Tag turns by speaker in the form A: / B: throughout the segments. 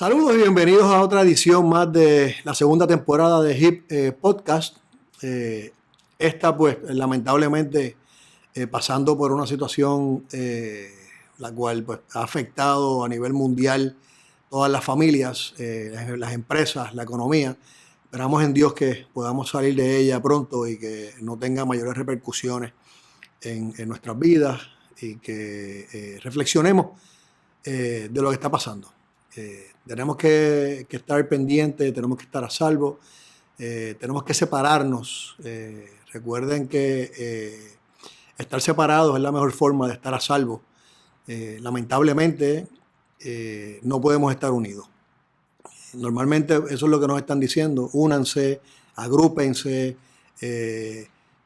A: Saludos y bienvenidos a otra edición más de la segunda temporada de HIP Podcast. Esta pues lamentablemente pasando por una situación la cual pues, ha afectado a nivel mundial todas las familias, las empresas, la economía. Esperamos en Dios que podamos salir de ella pronto y que no tenga mayores repercusiones en nuestras vidas y que reflexionemos de lo que está pasando. Tenemos que estar pendientes, tenemos que estar a salvo, tenemos que separarnos. Recuerden que estar separados es la mejor forma de estar a salvo. Lamentablemente no podemos estar unidos. Normalmente eso es lo que nos están diciendo: únanse, agrúpense,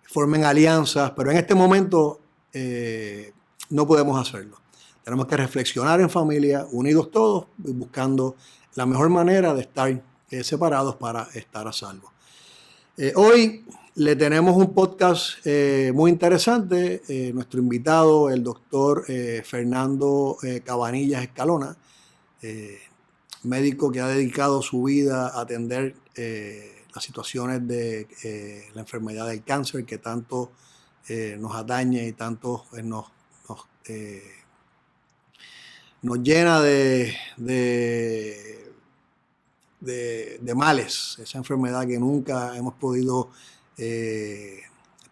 A: formen alianzas, pero en este momento no podemos hacerlo. Tenemos que reflexionar en familia, unidos todos, buscando la mejor manera de estar separados para estar a salvo. Hoy le tenemos un podcast muy interesante. Nuestro invitado, el doctor Fernando Cabanillas Escalona, médico que ha dedicado su vida a atender las situaciones de la enfermedad del cáncer que tanto nos atañe y tanto nos llena de males, esa enfermedad que nunca hemos podido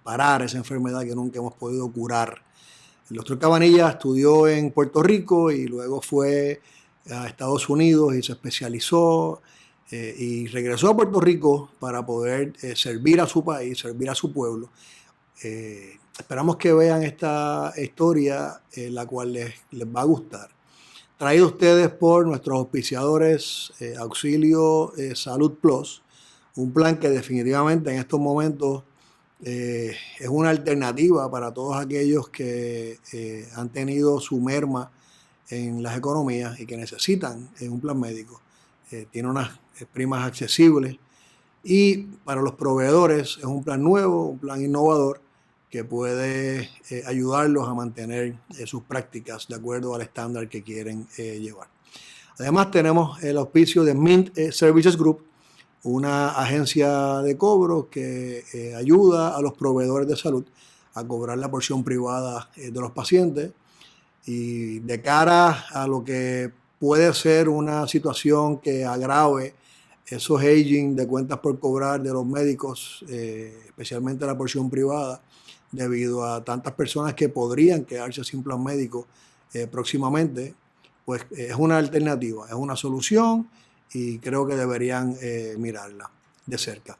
A: parar, esa enfermedad que nunca hemos podido curar. El doctor Cabanillas estudió en Puerto Rico y luego fue a Estados Unidos y se especializó y regresó a Puerto Rico para poder servir a su país, servir a su pueblo. Esperamos que vean esta historia, la cual les va a gustar. Traído a ustedes por nuestros auspiciadores Auxilio Salud Plus, un plan que definitivamente en estos momentos es una alternativa para todos aquellos que han tenido su merma en las economías y que necesitan un plan médico. Tiene unas primas accesibles y para los proveedores es un plan nuevo, un plan innovador que puede ayudarlos a mantener sus prácticas de acuerdo al estándar que quieren llevar. Además tenemos el auspicio de Mint Services Group, una agencia de cobro que ayuda a los proveedores de salud a cobrar la porción privada de los pacientes. Y de cara a lo que puede ser una situación que agrave esos aging de cuentas por cobrar de los médicos, especialmente la porción privada, debido a tantas personas que podrían quedarse sin plan médico próximamente, pues es una alternativa, es una solución y creo que deberían mirarla de cerca.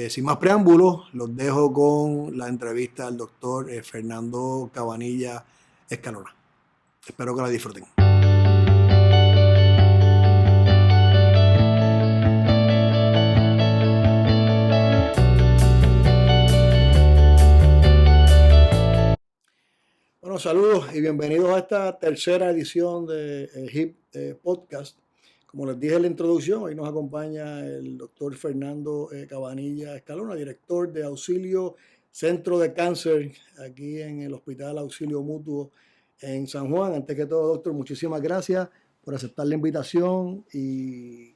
A: Sin más preámbulos, los dejo con la entrevista al doctor Fernando Cabanillas Escalona. Espero que la disfruten. Bueno, saludos y bienvenidos a esta tercera edición de HIP Podcast. Como les dije en la introducción, hoy nos acompaña el doctor Fernando Cabanillas Escalona, director de Auxilio Centro de Cáncer, aquí en el Hospital Auxilio Mutuo en San Juan. Antes que todo, doctor, muchísimas gracias por aceptar la invitación. Y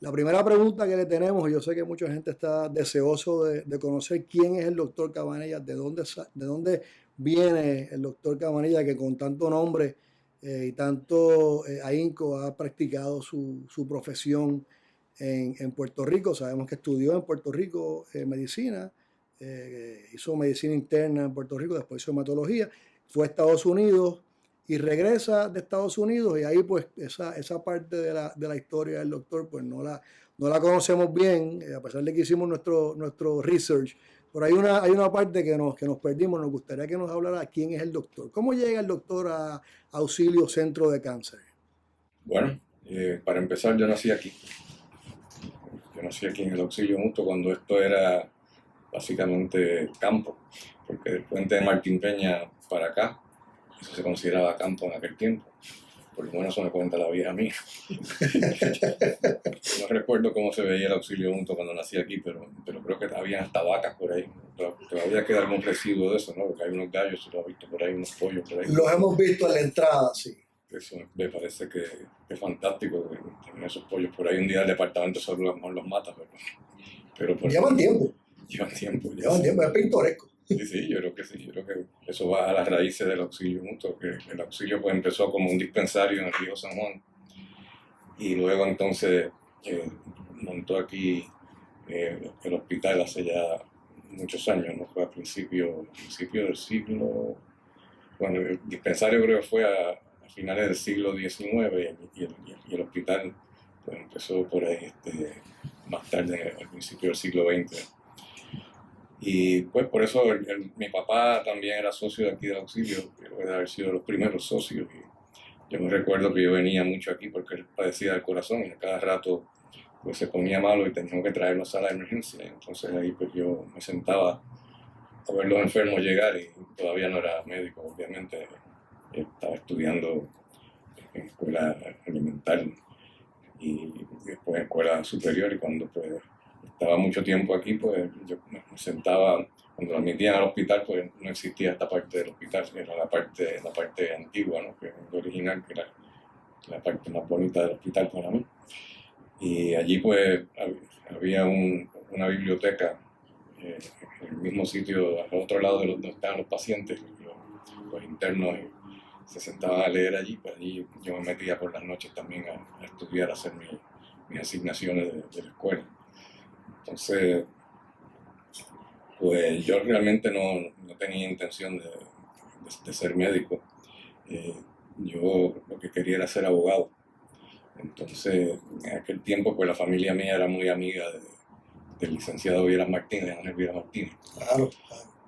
A: la primera pregunta que le tenemos, yo sé que mucha gente está deseoso de conocer quién es el doctor Cabanillas, de dónde viene el doctor Cabanillas, que con tanto nombre y tanto ahínco ha practicado su profesión en Puerto Rico. Sabemos que estudió en Puerto Rico medicina, hizo medicina interna en Puerto Rico, después hizo hematología, fue a Estados Unidos y regresa de Estados Unidos, y ahí pues esa parte de la historia del doctor pues no la conocemos bien, a pesar de que hicimos nuestro research. Pero hay una parte que nos perdimos. Nos gustaría que nos hablara quién es el doctor. ¿Cómo llega el doctor a Auxilio Centro de Cáncer?
B: Bueno, para empezar, yo nací aquí. Yo nací aquí en el Auxilio Mutuo cuando esto era básicamente campo, porque del puente de Martín Peña para acá, eso se consideraba campo en aquel tiempo. Por lo menos eso me cuenta la vieja mía. No recuerdo cómo se veía el Auxilio Mutuo cuando nací aquí, pero creo que había hasta vacas por ahí. Todavía queda algún residuo de eso, ¿no? Porque hay unos gallos, si lo has visto por ahí, unos pollos por ahí.
A: Los hemos visto en la entrada, sí.
B: eso me parece que es fantástico tener esos pollos por ahí. Un día el departamento de salud a lo mejor los mata, pero
A: Llevan tiempo.
B: Llevan tiempo.
A: Llevan tiempo, es pintoresco.
B: Sí, yo creo que sí. Yo creo que eso va a las raíces del auxilio mutuo, que el auxilio pues empezó como un dispensario en el Río San Juan y luego entonces montó aquí el hospital hace ya muchos años, ¿no? Fue a principio del siglo, bueno, el dispensario creo que fue a finales del siglo XIX y el hospital pues, empezó por ahí más tarde, al principio del siglo XX. Y pues por eso mi papá también era socio de aquí del auxilio, creo que debe haber sido de los primeros socios. Y yo me recuerdo que yo venía mucho aquí porque él padecía del corazón y a cada rato pues se ponía malo y teníamos que traerlo a sala de emergencia. Entonces ahí pues yo me sentaba a ver los enfermos llegar y todavía no era médico, obviamente. Estaba estudiando en escuela elemental y después en escuela superior y cuando pues estaba mucho tiempo aquí, pues yo me sentaba, cuando lo admitían al hospital, pues no existía esta parte del hospital, era la parte antigua, ¿no? Que es la original, que era la parte más bonita del hospital para mí. Y allí pues había una biblioteca en el mismo sitio, al otro lado de donde estaban los pacientes, los internos, se sentaban a leer allí, pues allí yo me metía por las noches también a estudiar, a hacer mis asignaciones de la escuela. Entonces, pues yo realmente no tenía intención de ser médico. Yo lo que quería era ser abogado. Entonces, en aquel tiempo, pues la familia mía era muy amiga del licenciado Viera Martínez, Ángel Viera Martínez.
A: Claro.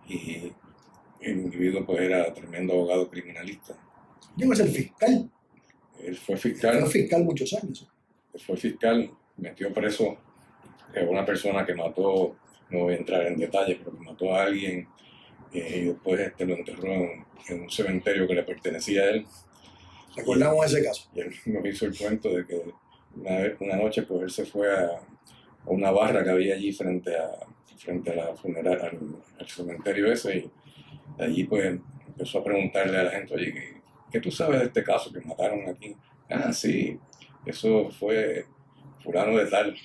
B: Y el individuo pues era tremendo abogado criminalista.
A: Llegó a ser fiscal.
B: Él fue fiscal.
A: Fue fiscal muchos años.
B: Él fue fiscal, metió preso a una persona que mató, no voy a entrar en detalles, pero que mató a alguien y después lo enterró en un cementerio que le pertenecía a él.
A: Recordamos ese caso.
B: Y él nos hizo el cuento de que una noche pues él se fue a una barra que había allí frente a la funeraria, al cementerio ese, y de allí pues empezó a preguntarle a la gente, oye, ¿qué tú sabes de este caso que mataron aquí? Ah, sí, eso fue fulano de tal.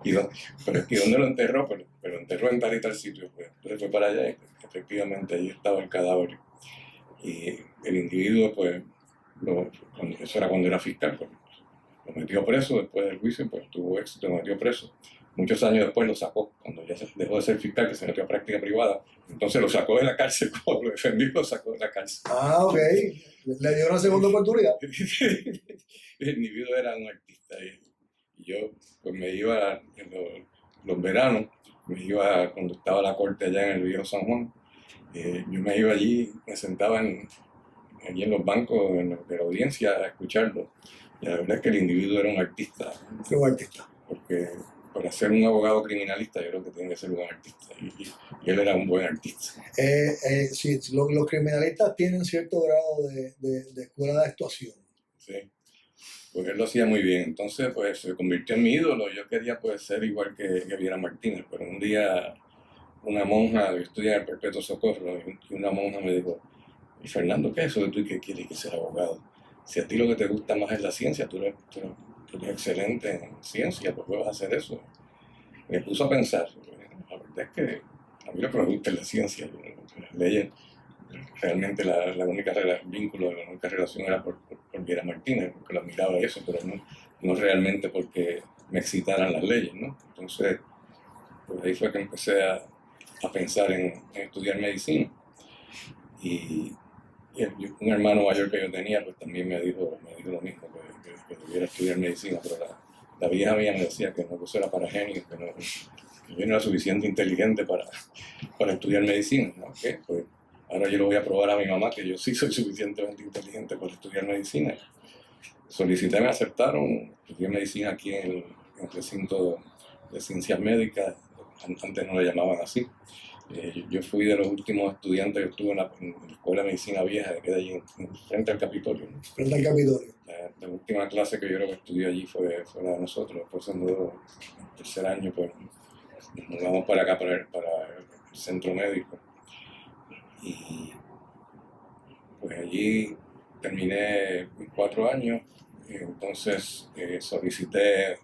B: Pero es que ¿dónde lo enterró? Pero lo enterró en tal y tal sitio. Pues. Entonces fue para allá y efectivamente allí estaba el cadáver. Y el individuo, pues, eso era cuando era fiscal, pues, lo metió preso después del juicio, pues tuvo éxito, lo metió preso. Muchos años después lo sacó, cuando ya dejó de ser fiscal, que se metió a práctica privada. Entonces lo sacó de la cárcel, cuando lo defendió, lo sacó de la cárcel.
A: Ah, ok. Le dio una segunda oportunidad.
B: El individuo era un artista y yo pues me iba en los veranos, cuando estaba la corte allá en el Viejo San Juan, yo me iba allí, me sentaba allí en los bancos de la audiencia a escucharlo. Y la verdad es que el individuo era un artista.
A: Fue un artista.
B: Porque para ser un abogado criminalista yo creo que tiene que ser un buen artista. Y él era un buen artista.
A: Sí, los criminalistas tienen cierto grado de escuela de actuación.
B: Sí. Pues él lo hacía muy bien. Entonces, pues se convirtió en mi ídolo. Yo quería pues ser igual que Viera Martínez. Pero un día una monja, yo estudié en el Perpetuo Socorro, y una monja me dijo, y Fernando, ¿qué es eso de tú que quieres que ser abogado? Si a ti lo que te gusta más es la ciencia, tú eres excelente en ciencia, pues vas a hacer eso. Me puso a pensar, la verdad es que a mí lo que me gusta es la ciencia, las leyes, realmente la única vínculo, la única relación era por Viera Martínez, porque lo admiraba eso, pero no realmente porque me excitaran las leyes, ¿no? Entonces, pues ahí fue que empecé a pensar en estudiar medicina. Y un hermano mayor que yo tenía, pues también me dijo lo mismo, que debiera estudiar medicina, pero la vieja mía me decía que no, que eso era para genios, que yo no era suficiente inteligente para estudiar medicina, ¿no? ¿Qué? Pues ahora yo lo voy a probar a mi mamá, que yo sí soy suficientemente inteligente para estudiar medicina. Solicité, me aceptaron, estudié medicina aquí en el recinto de ciencias médicas, antes no le llamaban así. Yo fui de los últimos estudiantes que estuve en la Escuela de Medicina Vieja, que queda allí frente al Capitolio, ¿no?
A: Frente al Capitolio.
B: La última clase que yo creo que estudié allí fue la de nosotros. Después, en el tercer año, pues nos mudamos para acá, para el centro médico. Y pues allí terminé mis 4 años, entonces solicité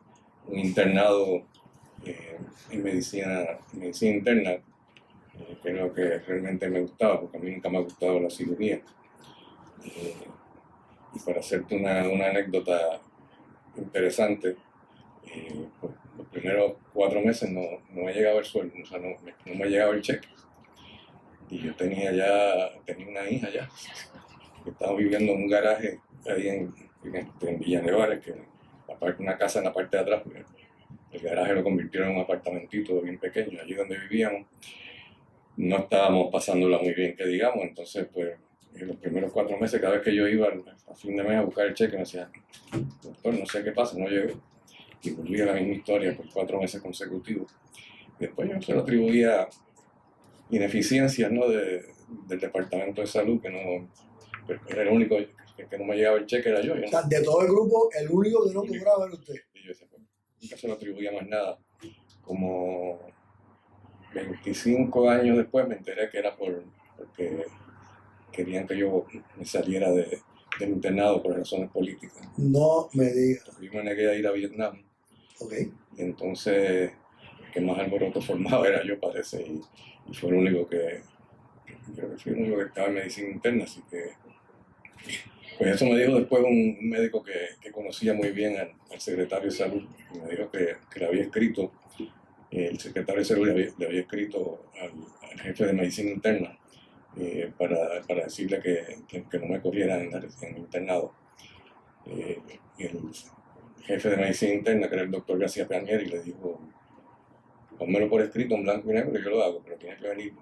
B: un internado en medicina interna, que es lo que realmente me gustaba, porque a mí nunca me ha gustado la cirugía. Y para hacerte una anécdota interesante, pues, los primeros 4 meses no me llegaba el sueldo, o sea, no me llegaba el cheque. Y yo tenía una hija ya, que estaba viviendo en un garaje ahí en Villa Nevares, que una casa en la parte de atrás, porque el garaje lo convirtieron en un apartamentito bien pequeño, allí donde vivíamos. No estábamos pasándola muy bien, que digamos, entonces pues en los primeros 4 meses, cada vez que yo iba a fin de mes a buscar el cheque, me decía, doctor, no sé qué pasa, no llegó. Y volvía la misma historia por 4 meses consecutivos. Después yo se lo atribuía ineficiencias, ¿no? del Departamento de Salud, que no, era el único que no me llegaba el cheque, era yo.
C: O sea, de todo el grupo, el único que no cobraba era usted.
B: Y yo decía, pues, nunca se lo atribuía más nada. Como 25 años después me enteré que era porque querían que yo me saliera del internado por razones políticas.
C: No me diga.
B: Yo me negué a ir a Vietnam.
C: Ok.
B: Y entonces, el que más alboroto formaba era yo, parece, y fue el único creo que fui el único que estaba en medicina interna, así que, pues eso me dijo después un médico que conocía muy bien al secretario de salud, y me dijo que le había escrito, el secretario de salud le había escrito al jefe de medicina interna para decirle que no me corriera en el internado. Y el jefe de medicina interna, que era el doctor García Peñer, y le dijo, pónmelo por escrito en blanco y negro y yo lo hago, pero tiene que venir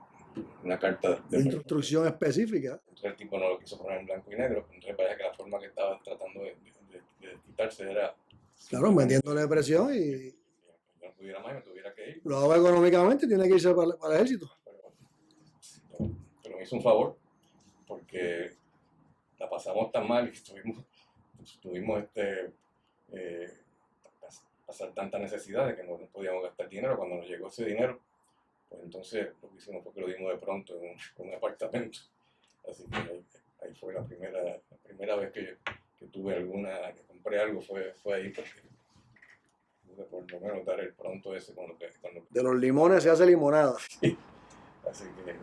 B: una carta de
A: instrucción específica.
B: Entonces el tipo no lo quiso poner en blanco y negro, entonces parece que la forma que estaba tratando de quitarse era...
A: Claro, metiéndole presión y...
B: Yo no pudiera más, me tuviera que ir.
A: Lo hago económicamente, tiene que irse para el ejército.
B: Pero me hizo un favor, porque la pasamos tan mal y tuvimos pasar tanta necesidad de que no podíamos gastar dinero. Cuando nos llegó ese dinero, pues entonces lo que hicimos fue que lo dimos de pronto en un apartamento. Así que ahí fue la primera vez que que compré algo, fue ahí, porque pude por lo menos dar el pronto ese con lo que...
A: De los limones se hace limonada.
B: Sí. Así que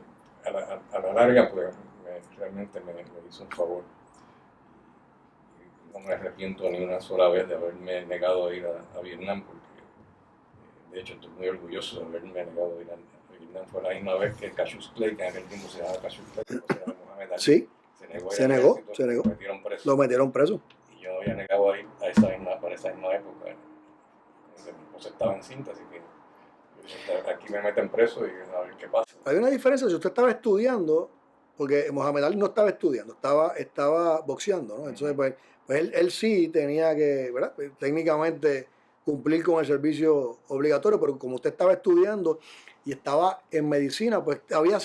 B: a la larga, pues realmente me hizo un favor. No me arrepiento ni una sola vez de haberme negado a ir a Vietnam, porque de hecho estoy muy orgulloso de haberme negado a ir a Vietnam. Fue la misma vez que Cassius Clay, que en aquel tiempo se llamaba Cassius Clay, Mohamed Ali,
A: sí, se negó. Lo metieron preso.
B: Y yo me había negado a ir para esa misma época. Mi esposa estaba encinta, así que aquí me meten preso y a ver qué pasa.
A: Hay una diferencia, si usted estaba estudiando, porque Mohamed Ali no estaba estudiando, estaba boxeando, ¿no? Entonces, pues él sí tenía que, ¿verdad? Técnicamente cumplir con el servicio obligatorio, pero como usted estaba estudiando y estaba en medicina, pues había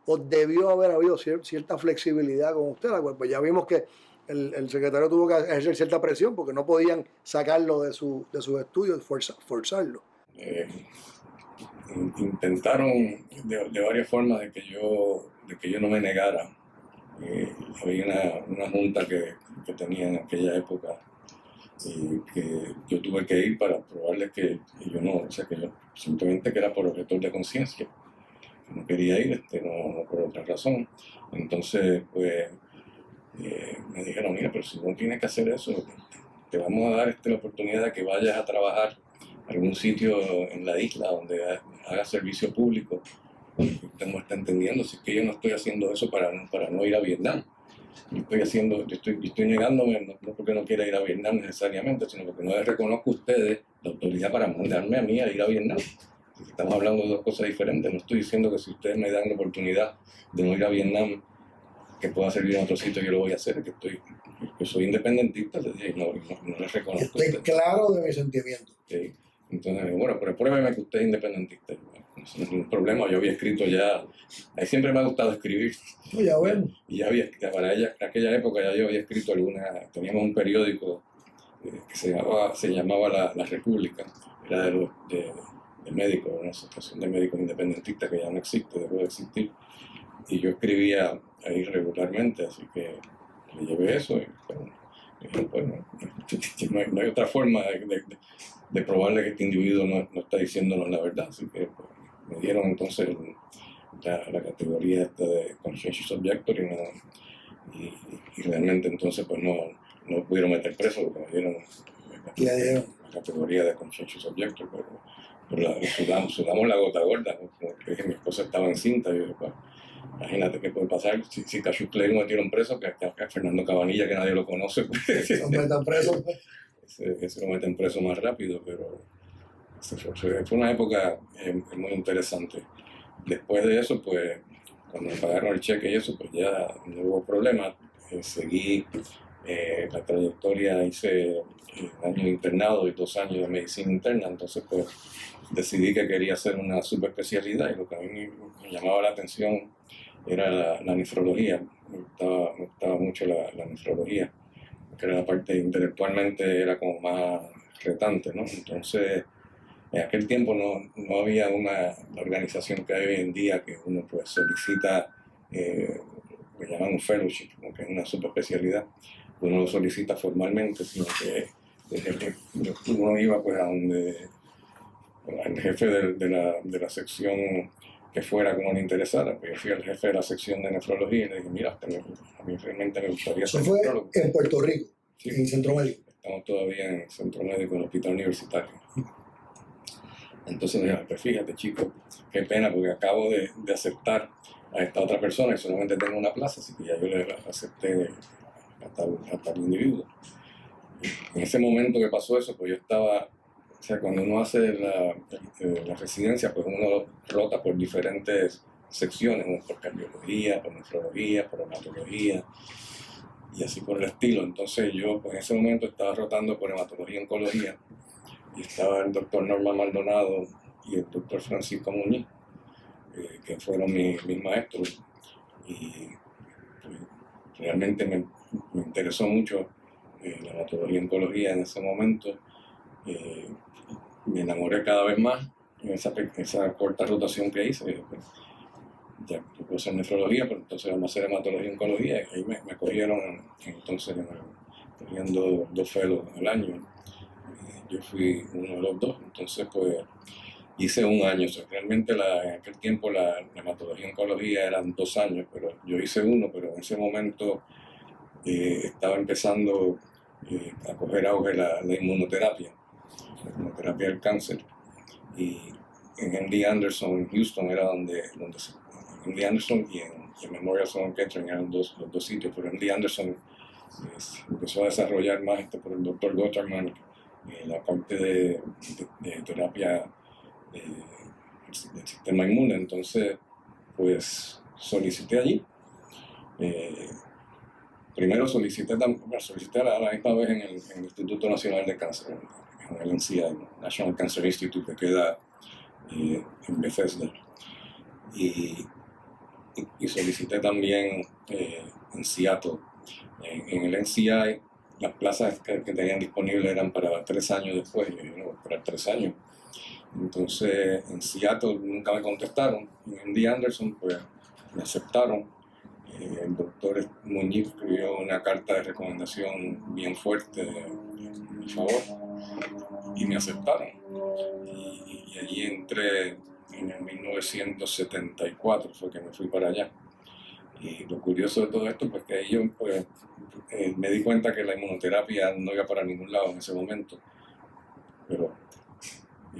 A: o debió haber habido cierta flexibilidad con usted, la cual pues ya vimos que el secretario tuvo que ejercer cierta presión porque no podían sacarlo de sus estudios, forzarlo.
B: Intentaron de varias formas de que yo no me negara. Había una junta que tenía en aquella época y que yo tuve que ir para probarles que yo no, o sea, que yo simplemente que era por objetor de conciencia, no quería ir, no por otra razón. Entonces, pues, me dijeron, mira, pero si no tienes que hacer eso, te vamos a dar la oportunidad de que vayas a trabajar a algún sitio en la isla donde hagas servicio público. Usted no está entendiendo, si es que yo no estoy haciendo eso para no ir a Vietnam. Yo estoy negándome, no porque no quiera ir a Vietnam necesariamente, sino porque no les reconozco a ustedes la autoridad para mandarme a mí a ir a Vietnam. Estamos hablando de dos cosas diferentes. No estoy diciendo que si ustedes me dan la oportunidad de no ir a Vietnam, que pueda servir en otro sitio, yo lo voy a hacer. Que soy independentista, y no les reconozco.
C: Estoy claro de mis sentimientos.
B: Sí. Entonces, bueno, pero pruébeme que usted es independentista. No es ningún problema, yo había escrito ya, ahí siempre me ha gustado escribir.
C: Ya bueno.
B: Y ya para aquella época ya yo había escrito teníamos un periódico que se llamaba La República, era de médicos, una asociación de médicos independentistas que ya no existe, dejó de existir. Y yo escribía ahí regularmente, así que le llevé eso y bueno, no hay otra forma de probarle que este individuo no está diciéndonos la verdad. Así que pues, me dieron entonces la categoría esta de conscientious objector y realmente entonces pues no pudieron meter preso porque me dieron la categoría de conscientious objector, pero sudamos la gota gorda, porque mi esposa estaba encinta y yo, pues, imagínate qué puede pasar si Cassius Clay lo metieron preso, que Fernando Cabanilla, que nadie lo conoce, pues,
C: Lo metan preso.
B: se lo meten preso más rápido, pero fue una época muy interesante. Después de eso, pues, cuando me pagaron el cheque y eso, pues ya no hubo problema. Seguí la trayectoria, hice un año de internado y 2 años de medicina interna, entonces pues decidí que quería hacer una subespecialidad y lo que a mí me llamaba la atención era la nefrología. Me gustaba mucho la nefrología, que era la parte intelectualmente era como más retante, ¿no? Entonces, en aquel tiempo no había una organización que hay hoy en día que uno pues solicita, lo llaman un fellowship, como que es una subespecialidad, uno lo solicita formalmente, sino que desde que uno iba pues a donde el jefe de la sección que fuera como le interesara, pues yo fui al jefe de la sección de nefrología y le dije, mira, a mí realmente me gustaría
C: Eso
B: ser
C: fue
B: nefrólogo.
C: en Puerto Rico,
B: Sí,
C: en Centro Médico.
B: estamos todavía en el Centro Médico, en el Hospital Universitario. Entonces me dijo, pues fíjate chico, qué pena porque acabo de aceptar a esta otra persona y solamente tengo una plaza, así que ya yo le acepté a tal individuo. En ese momento que pasó eso, pues yo estaba, o sea, cuando uno hace la residencia, pues uno rota por diferentes secciones, uno por cardiología, por nefrología, por hematología y así por el estilo. Entonces yo pues en ese momento estaba rotando por hematología y oncología y estaba el doctor Norman Maldonado y el doctor Francisco Muñiz, que fueron mis maestros, y pues, realmente me interesó mucho la hematología y oncología en ese momento. Me enamoré cada vez más en esa corta rotación que hice. Pues, ya puedo hacer nefrología, pero entonces vamos a hacer hematología y oncología, y ahí me cogieron, entonces cogían dos fellows al año. Yo fui uno de los 2, entonces pues hice un año. O sea, realmente en aquel tiempo la hematología y oncología eran 2 años, pero yo hice uno, pero en ese momento estaba empezando a coger auge la inmunoterapia del cáncer, y en MD Anderson en Houston era donde MD Anderson y en Memorial Sloan Kettering eran los dos sitios, pero MD Anderson empezó a desarrollar más por el doctor Gotterman la parte de terapia del sistema inmune. Entonces pues solicité allí. Primero solicité a la misma vez en el Instituto Nacional de Cáncer, en el NCI, National Cancer Institute, que queda en Bethesda. Y solicité también en Seattle. En el NCI, las plazas que tenían disponibles eran para 3 años después, yo no voy a esperar 3 años. Entonces en Seattle nunca me contestaron, en MD Anderson pues me aceptaron. El doctor Muñiz escribió una carta de recomendación bien fuerte en mi favor y me aceptaron. Y allí entré en el 1974, fue que me fui para allá. Y lo curioso de todo esto, pues que ahí yo pues, me di cuenta que la inmunoterapia no iba para ningún lado en ese momento. Pero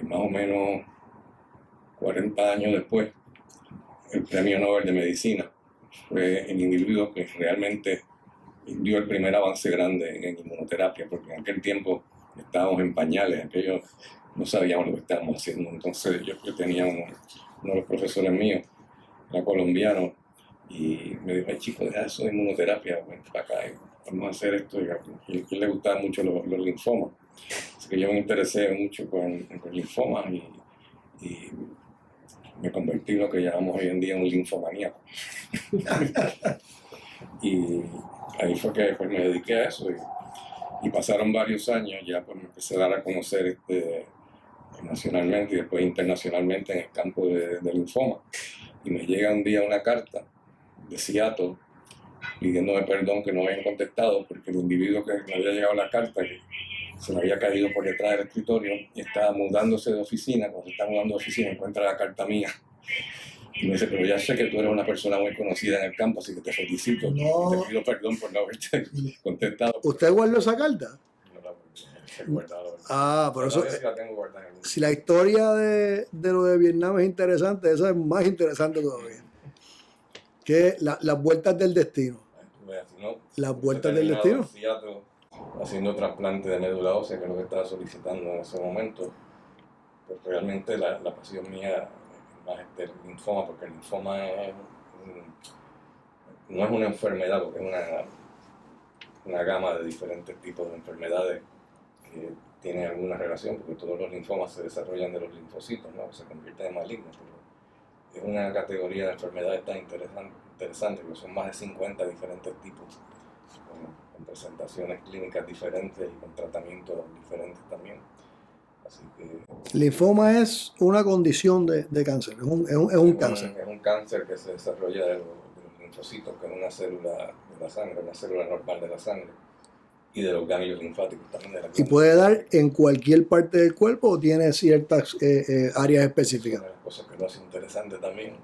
B: más o menos 40 años después, el Premio Nobel de Medicina fue el individuo que realmente dio el primer avance grande en inmunoterapia, porque en aquel tiempo estábamos en pañales, aquello no sabíamos lo que estábamos haciendo. Entonces yo tenía uno de los profesores míos, era colombiano, y me dijo, ay chico, deja eso de inmunoterapia, ven para acá, vamos a hacer esto. Y a él le gustaban mucho los linfomas, así que yo me interesé mucho con linfomas y me convertí en lo que llamamos hoy en día un linfomaníaco. Y ahí fue que pues, me dediqué a eso y pasaron varios años, ya pues me empecé a dar a conocer nacionalmente y después internacionalmente en el campo del linfoma. Y me llega un día una carta de Seattle pidiéndome perdón que no habían contestado porque el individuo que me había llegado la carta que se me había caído por detrás del escritorio y estaba mudándose de oficina. Cuando se está mudando de oficina encuentra la carta mía y me dice, pero ya sé que tú eres una persona muy conocida en el campo, así que te felicito y
C: No.
B: te pido perdón por no haberte contestado.
A: ¿Usted guardó esa carta?
B: No la he guardado.
A: Ah, por eso,
B: Todavía sí la tengo guardada.
A: si la historia de lo de Vietnam es interesante, esa es más interesante todavía. Que las vueltas del destino.
B: ¿No?
A: Las vueltas del destino.
B: Seattle, haciendo trasplante de médula ósea, que es lo que estaba solicitando en ese momento. Pues realmente la pasión mía es más el linfoma, porque el linfoma no es una enfermedad, porque es una gama de diferentes tipos de enfermedades que tienen alguna relación, porque todos los linfomas se desarrollan de los linfocitos, ¿no? Se convierten en malignos. Pero es una categoría de enfermedades tan interesante, que son más de 50 diferentes tipos, con presentaciones clínicas diferentes y con tratamientos diferentes también. Así que,
A: Linfoma es una condición de cáncer, es un cáncer.
B: Es un cáncer que se desarrolla de los linfocitos, que es una célula de la sangre, una célula normal de la sangre, y de los ganglios linfáticos también de la
A: ¿Y puede dar en cualquier parte del cuerpo o tiene ciertas áreas específicas?
B: Una de las cosas que lo hace interesante también,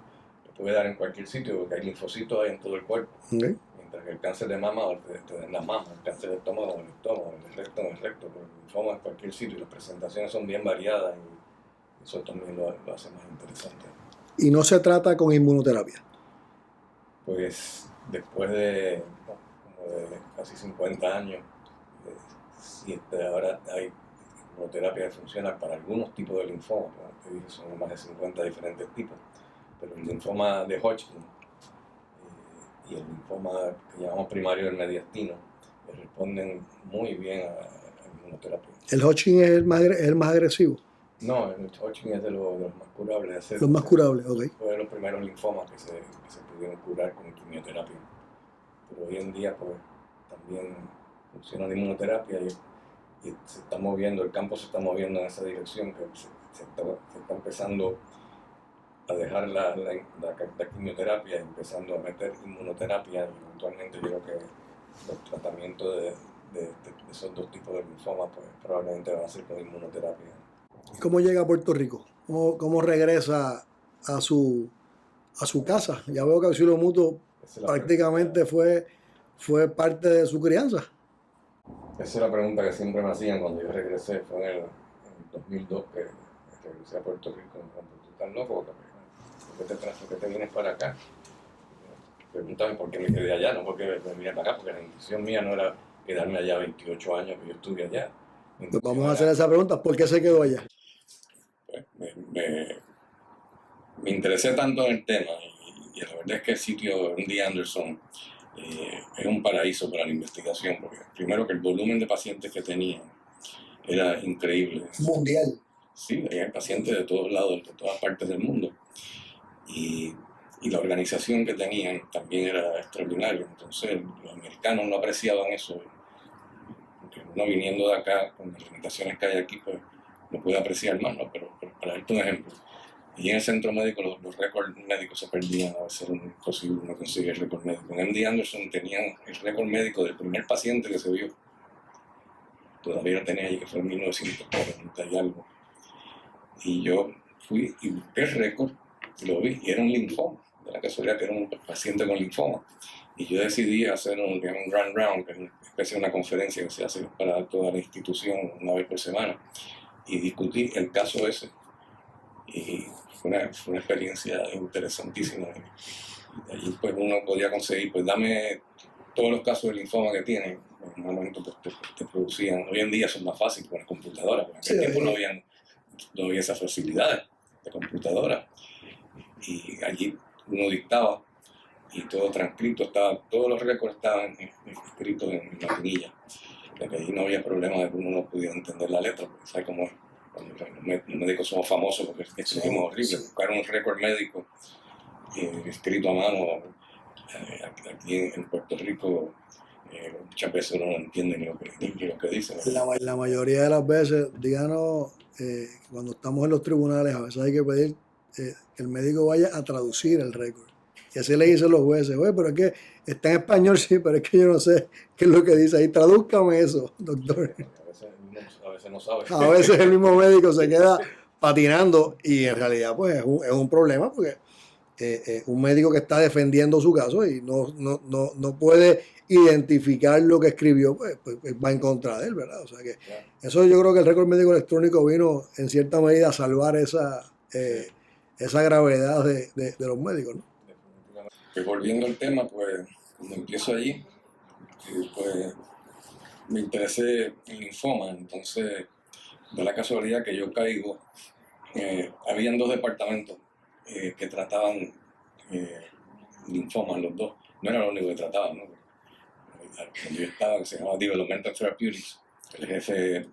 B: lo puede dar en cualquier sitio, porque hay linfocitos hay en todo el cuerpo.
A: Okay.
B: Mientras que el cáncer de mama te da en la mama, el cáncer de estómago en el estómago, el recto en el recto, pero el linfoma en cualquier sitio y las presentaciones son bien variadas y eso también lo hace más interesante.
A: ¿Y no se trata con inmunoterapia?
B: Pues después de casi 50 años, ahora hay inmunoterapia que funciona para algunos tipos de linfoma, te dije, son más de 50 diferentes tipos, pero el linfoma de Hodgkin y el linfoma que llamamos primario del mediastino responden muy bien a inmunoterapia.
A: ¿El Hodgkin es el más agresivo?
B: No, el Hodgkin es de los más curables.
A: Los más curables, ok.
B: Fue de los primeros linfomas que se pudieron curar con quimioterapia. Pero hoy en día pues también funciona la inmunoterapia y se está moviendo, el campo se está moviendo en esa dirección, que se está empezando a dejar la quimioterapia y empezando a meter inmunoterapia, y eventualmente yo creo que los tratamientos de esos dos tipos de linfoma pues probablemente van a ser con inmunoterapia.
A: ¿Cómo llega a Puerto Rico? ¿Cómo regresa a su casa? Ya veo que Auxilio Mutuo prácticamente fue parte de su crianza.
B: Esa es la pregunta que siempre me hacían cuando yo regresé. Fue en el 2002 que regresé a Puerto Rico. ¿Tú estás loco? ¿Por qué te vienes para acá? Pregúntame por qué me quedé allá, no porque me vine para acá, porque la intención mía no era quedarme allá 28 años que yo estuve allá.
A: Pues vamos a hacer esa pregunta, ¿por qué se quedó allá?
B: Pues me interesé tanto en el tema y la verdad es que el sitio MD Anderson es un paraíso para la investigación, porque primero que el volumen de pacientes que tenía era increíble.
C: Mundial.
B: Sí, hay pacientes de todos lados, de todas partes del mundo. Y la organización que tenían también era extraordinaria. Entonces los americanos no apreciaban eso. Porque uno viniendo de acá, con las limitaciones que hay aquí, pues no puede apreciar más, ¿no? Pero para darte un ejemplo, y en el centro médico los récords médicos se perdían, a veces era imposible no conseguir el récord médico. En MD Anderson tenían el récord médico del primer paciente que se vio. Todavía lo tenía ahí, que fue en 1940 y algo. Y yo fui y busqué el récord, y lo vi, y era un linfoma. De la casualidad que era un paciente con linfoma. Y yo decidí hacer un grand round, que es una especie de una conferencia que se hace para toda la institución una vez por semana. Y discutí el caso ese. Y fue una experiencia interesantísima. Y allí pues uno podía conseguir, pues dame todos los casos de linfoma que tienen. En un momento pues, te producían. Hoy en día son más fáciles con las computadoras, pero en aquel tiempo no había esas facilidades de computadora. Y allí uno dictaba y todo transcrito, todos los récords estaban escritos en maquinilla. Porque allí no había problema de que uno no pudiera entender la letra, porque ¿sabes cómo es? Cuando los médicos somos famosos porque escribimos horrible. Buscar un récord médico escrito a mano aquí en Puerto Rico, muchas veces uno no entiende ni lo que dice.
A: La mayoría de las veces, díganos, cuando estamos en los tribunales, a veces hay que pedir que el médico vaya a traducir el récord. Y así le dicen los jueces, oye, pero es que está en español, sí, pero es que yo no sé qué es lo que dice ahí. Tradúzcame eso, doctor.
B: A veces no sabe.
A: A veces el mismo médico se queda patinando y en realidad pues es un problema porque un médico que está defendiendo su caso y no puede identificar lo que escribió, pues va en contra de él, ¿verdad? O sea que
B: Claro.
A: eso yo creo que el récord médico electrónico vino en cierta medida a salvar esa gravedad de los médicos, ¿no?
B: Pues volviendo al tema, pues cuando empiezo allí, pues me interesé en linfoma, entonces de la casualidad que yo caigo, habían dos departamentos que trataban linfomas, los dos, no era lo único que trataban, ¿no? Cuando yo estaba, que se llamaba Developmental Therapeutics, el jefe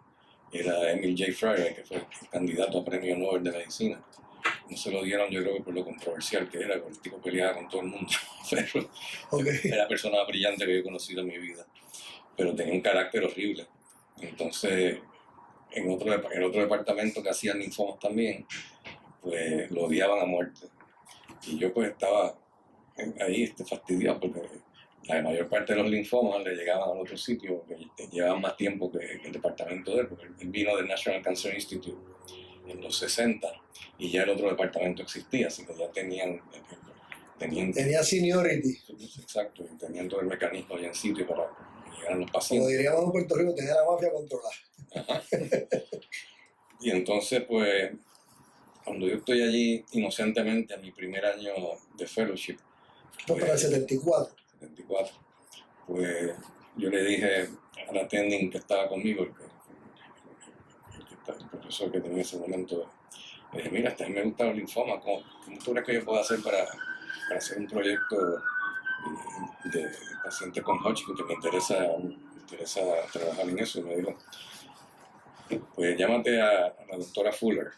B: era Emil J. Fryer, que fue el candidato a premio Nobel de Medicina. No se lo dieron, yo creo que por lo controversial que era, porque el tipo peleaba con todo el mundo, pero era la persona más brillante que yo he conocido en mi vida, pero tenía un carácter horrible. Entonces, en otro departamento que hacían linfomas también, pues lo odiaban a muerte. Y yo pues estaba ahí fastidiado porque la mayor parte de los linfomas le llegaban al otro sitio, que llevaban más tiempo que el departamento de él, porque él vino del National Cancer Institute en los 60 y ya el otro departamento existía, así que ya tenían
C: Tenía seniority.
B: Exacto, y tenían todo el mecanismo ya en sitio para que llegaran los
C: Como
B: pacientes.
C: diríamos en Puerto Rico, tenía la mafia controlada.
B: Ajá. Y entonces, pues, cuando yo estoy allí inocentemente a mi primer año de fellowship,
C: Esto para el 74.
B: 74, pues yo le dije al attending que estaba conmigo, el profesor que tenía en ese momento, le dije, mira, a mí me gusta el linfoma, ¿cómo tú crees que yo puedo hacer para hacer un proyecto de pacientes con Hodgkin, que me interesa trabajar en eso? Y me dijo, pues llámate a la doctora Fuller,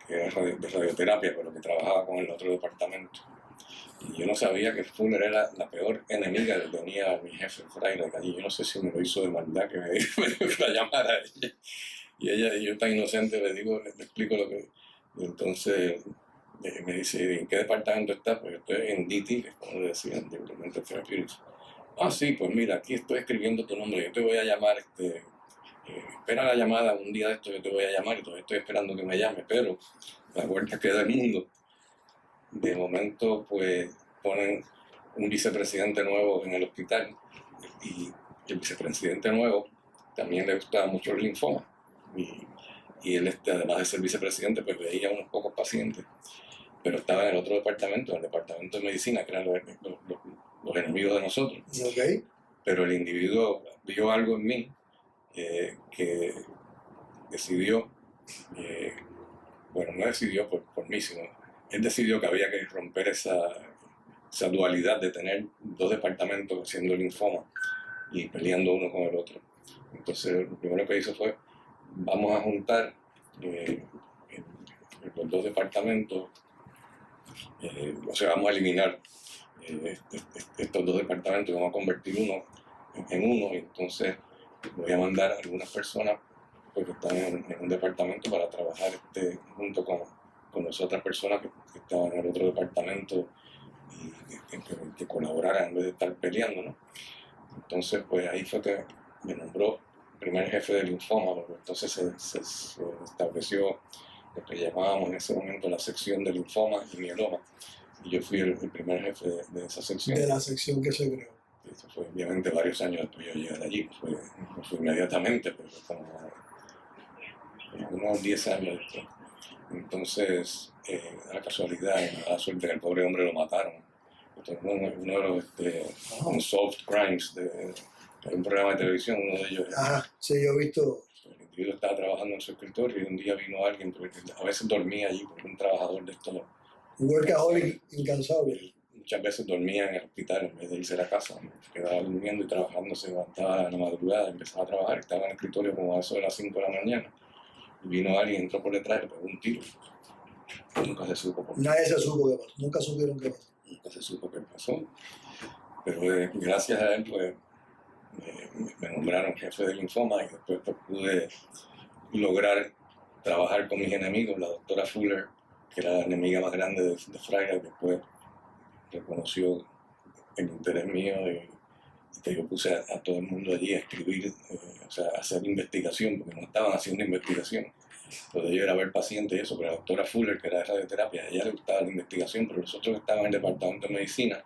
B: que era de radioterapia, pero que trabajaba con el otro departamento. Y yo no sabía que Fuller era la peor enemiga que tenía mi jefe Fraile allí. Yo no sé si me lo hizo de maldad que me dijo que la llamara a ella. Y yo tan inocente le explico lo que... Y entonces me dice, ¿en qué departamento estás? Pues yo estoy en DT, que es como le decían, Developmental Therapeutics. Ah, sí, pues mira, aquí estoy escribiendo tu nombre, yo te voy a llamar, espera la llamada, un día de esto yo te voy a llamar y todavía estoy esperando que me llame, pero la vuelta que da el mundo. De momento, pues, ponen un vicepresidente nuevo en el hospital y el vicepresidente nuevo también le gustaba mucho el linfoma y él, además de ser vicepresidente, pues veía unos pocos pacientes, pero estaba en el otro departamento, en el departamento de medicina, que eran los enemigos de nosotros.
C: Okay.
B: Pero el individuo vio algo en mí que decidió, bueno, no decidió por mí, sino él decidió que había que romper esa dualidad de tener dos departamentos haciendo linfoma y peleando uno con el otro. Entonces, lo primero que hizo fue, vamos a juntar los dos departamentos, o sea, vamos a eliminar estos dos departamentos y vamos a convertir uno en uno. Y entonces voy a mandar a algunas personas que están en un departamento para trabajar junto con las otras personas que estaban en el otro departamento y que colaboraran en vez de estar peleando, ¿no? Entonces, pues ahí fue que me nombró primer jefe de linfoma, porque entonces se estableció lo que llamábamos en ese momento la sección de linfoma y mieloma, y yo fui el primer jefe de esa sección.
C: De la sección que se creó.
B: Eso fue obviamente varios años después de yo llegar allí, no fue inmediatamente, pero como unos 10 años después. Entonces, a la casualidad, a la suerte que el pobre hombre lo mataron. Entonces, uno de los unsolved crimes de un programa de televisión, uno de ellos.
C: Sí, yo he visto.
B: El individuo estaba trabajando en su escritorio y un día vino alguien, porque a veces dormía allí, porque un trabajador de esto.
C: Un workaholic incansable.
B: Muchas veces dormía en el hospital en vez de irse a la casa, ¿no? Quedaba durmiendo y trabajando, se levantaba a la madrugada, empezaba a trabajar, estaba en el escritorio como a eso de las 5 de la mañana. Y vino alguien, entró por detrás y le pegó un tiro. Nunca se supo por qué.
C: Nadie se supo qué pasó, nunca supieron qué pasó.
B: Nunca se supo qué pasó. Pero gracias a él, pues, me nombraron jefe de linfoma y después pues, pude lograr trabajar con mis enemigos, la doctora Fuller, que era la enemiga más grande de Fraile, después reconoció el interés mío y que yo puse a todo el mundo allí a escribir, o sea, a hacer investigación, porque no estaban haciendo investigación. Lo de yo era ver pacientes y eso, pero la doctora Fuller, que era de radioterapia, a ella le gustaba la investigación, pero los otros que estaban en el departamento de medicina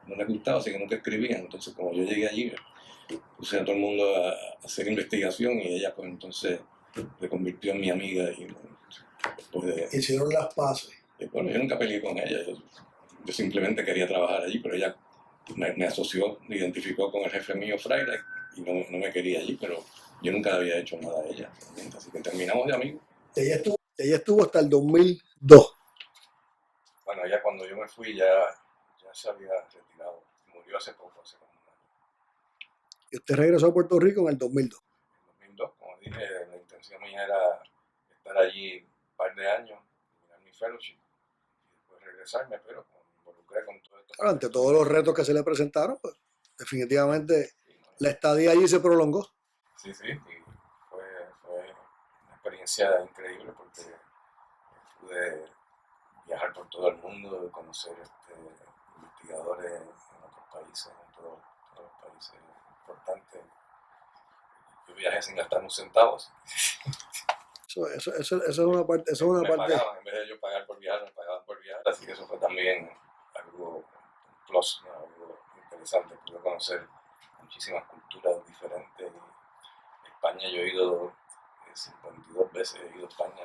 B: no les gustaba, así que nunca escribían. Entonces, como yo llegué allí, puse a todo el mundo a hacer investigación y ella pues entonces se convirtió en mi amiga y después de...
C: Hicieron las paces.
B: Bueno, yo nunca peleé con ella, yo simplemente quería trabajar allí, pero ella me asoció, me identificó con el jefe mío, Friday, y no me quería allí, pero yo nunca le había hecho nada a ella, así que terminamos de amigos.
A: Ella estuvo hasta el 2002.
B: Bueno, ella cuando yo me fui ya se había retirado, murió hace poco, hace como un año.
A: Y usted regresó a Puerto Rico en el 2002.
B: En 2002, como dije, la intención mía era estar allí un par de años, terminar mi fellowship, y después regresarme, pero me involucré con todo esto.
A: Claro, ante todos los retos que se le presentaron, pues definitivamente la estadía allí se prolongó.
B: Sí, y fue una experiencia increíble porque pude viajar por todo el mundo, conocer investigadores en otros países, en todos los países importantes. Yo viajé sin gastar un centavo.
A: Eso es una parte. Eso es una
B: me
A: parte.
B: Pagaban, en vez de yo pagar por viajar, me pagaban por viajar. Así que eso fue también algo, un plus, ¿no? Algo interesante. Pude conocer muchísimas culturas diferentes. España yo he ido 52 veces, he ido a España.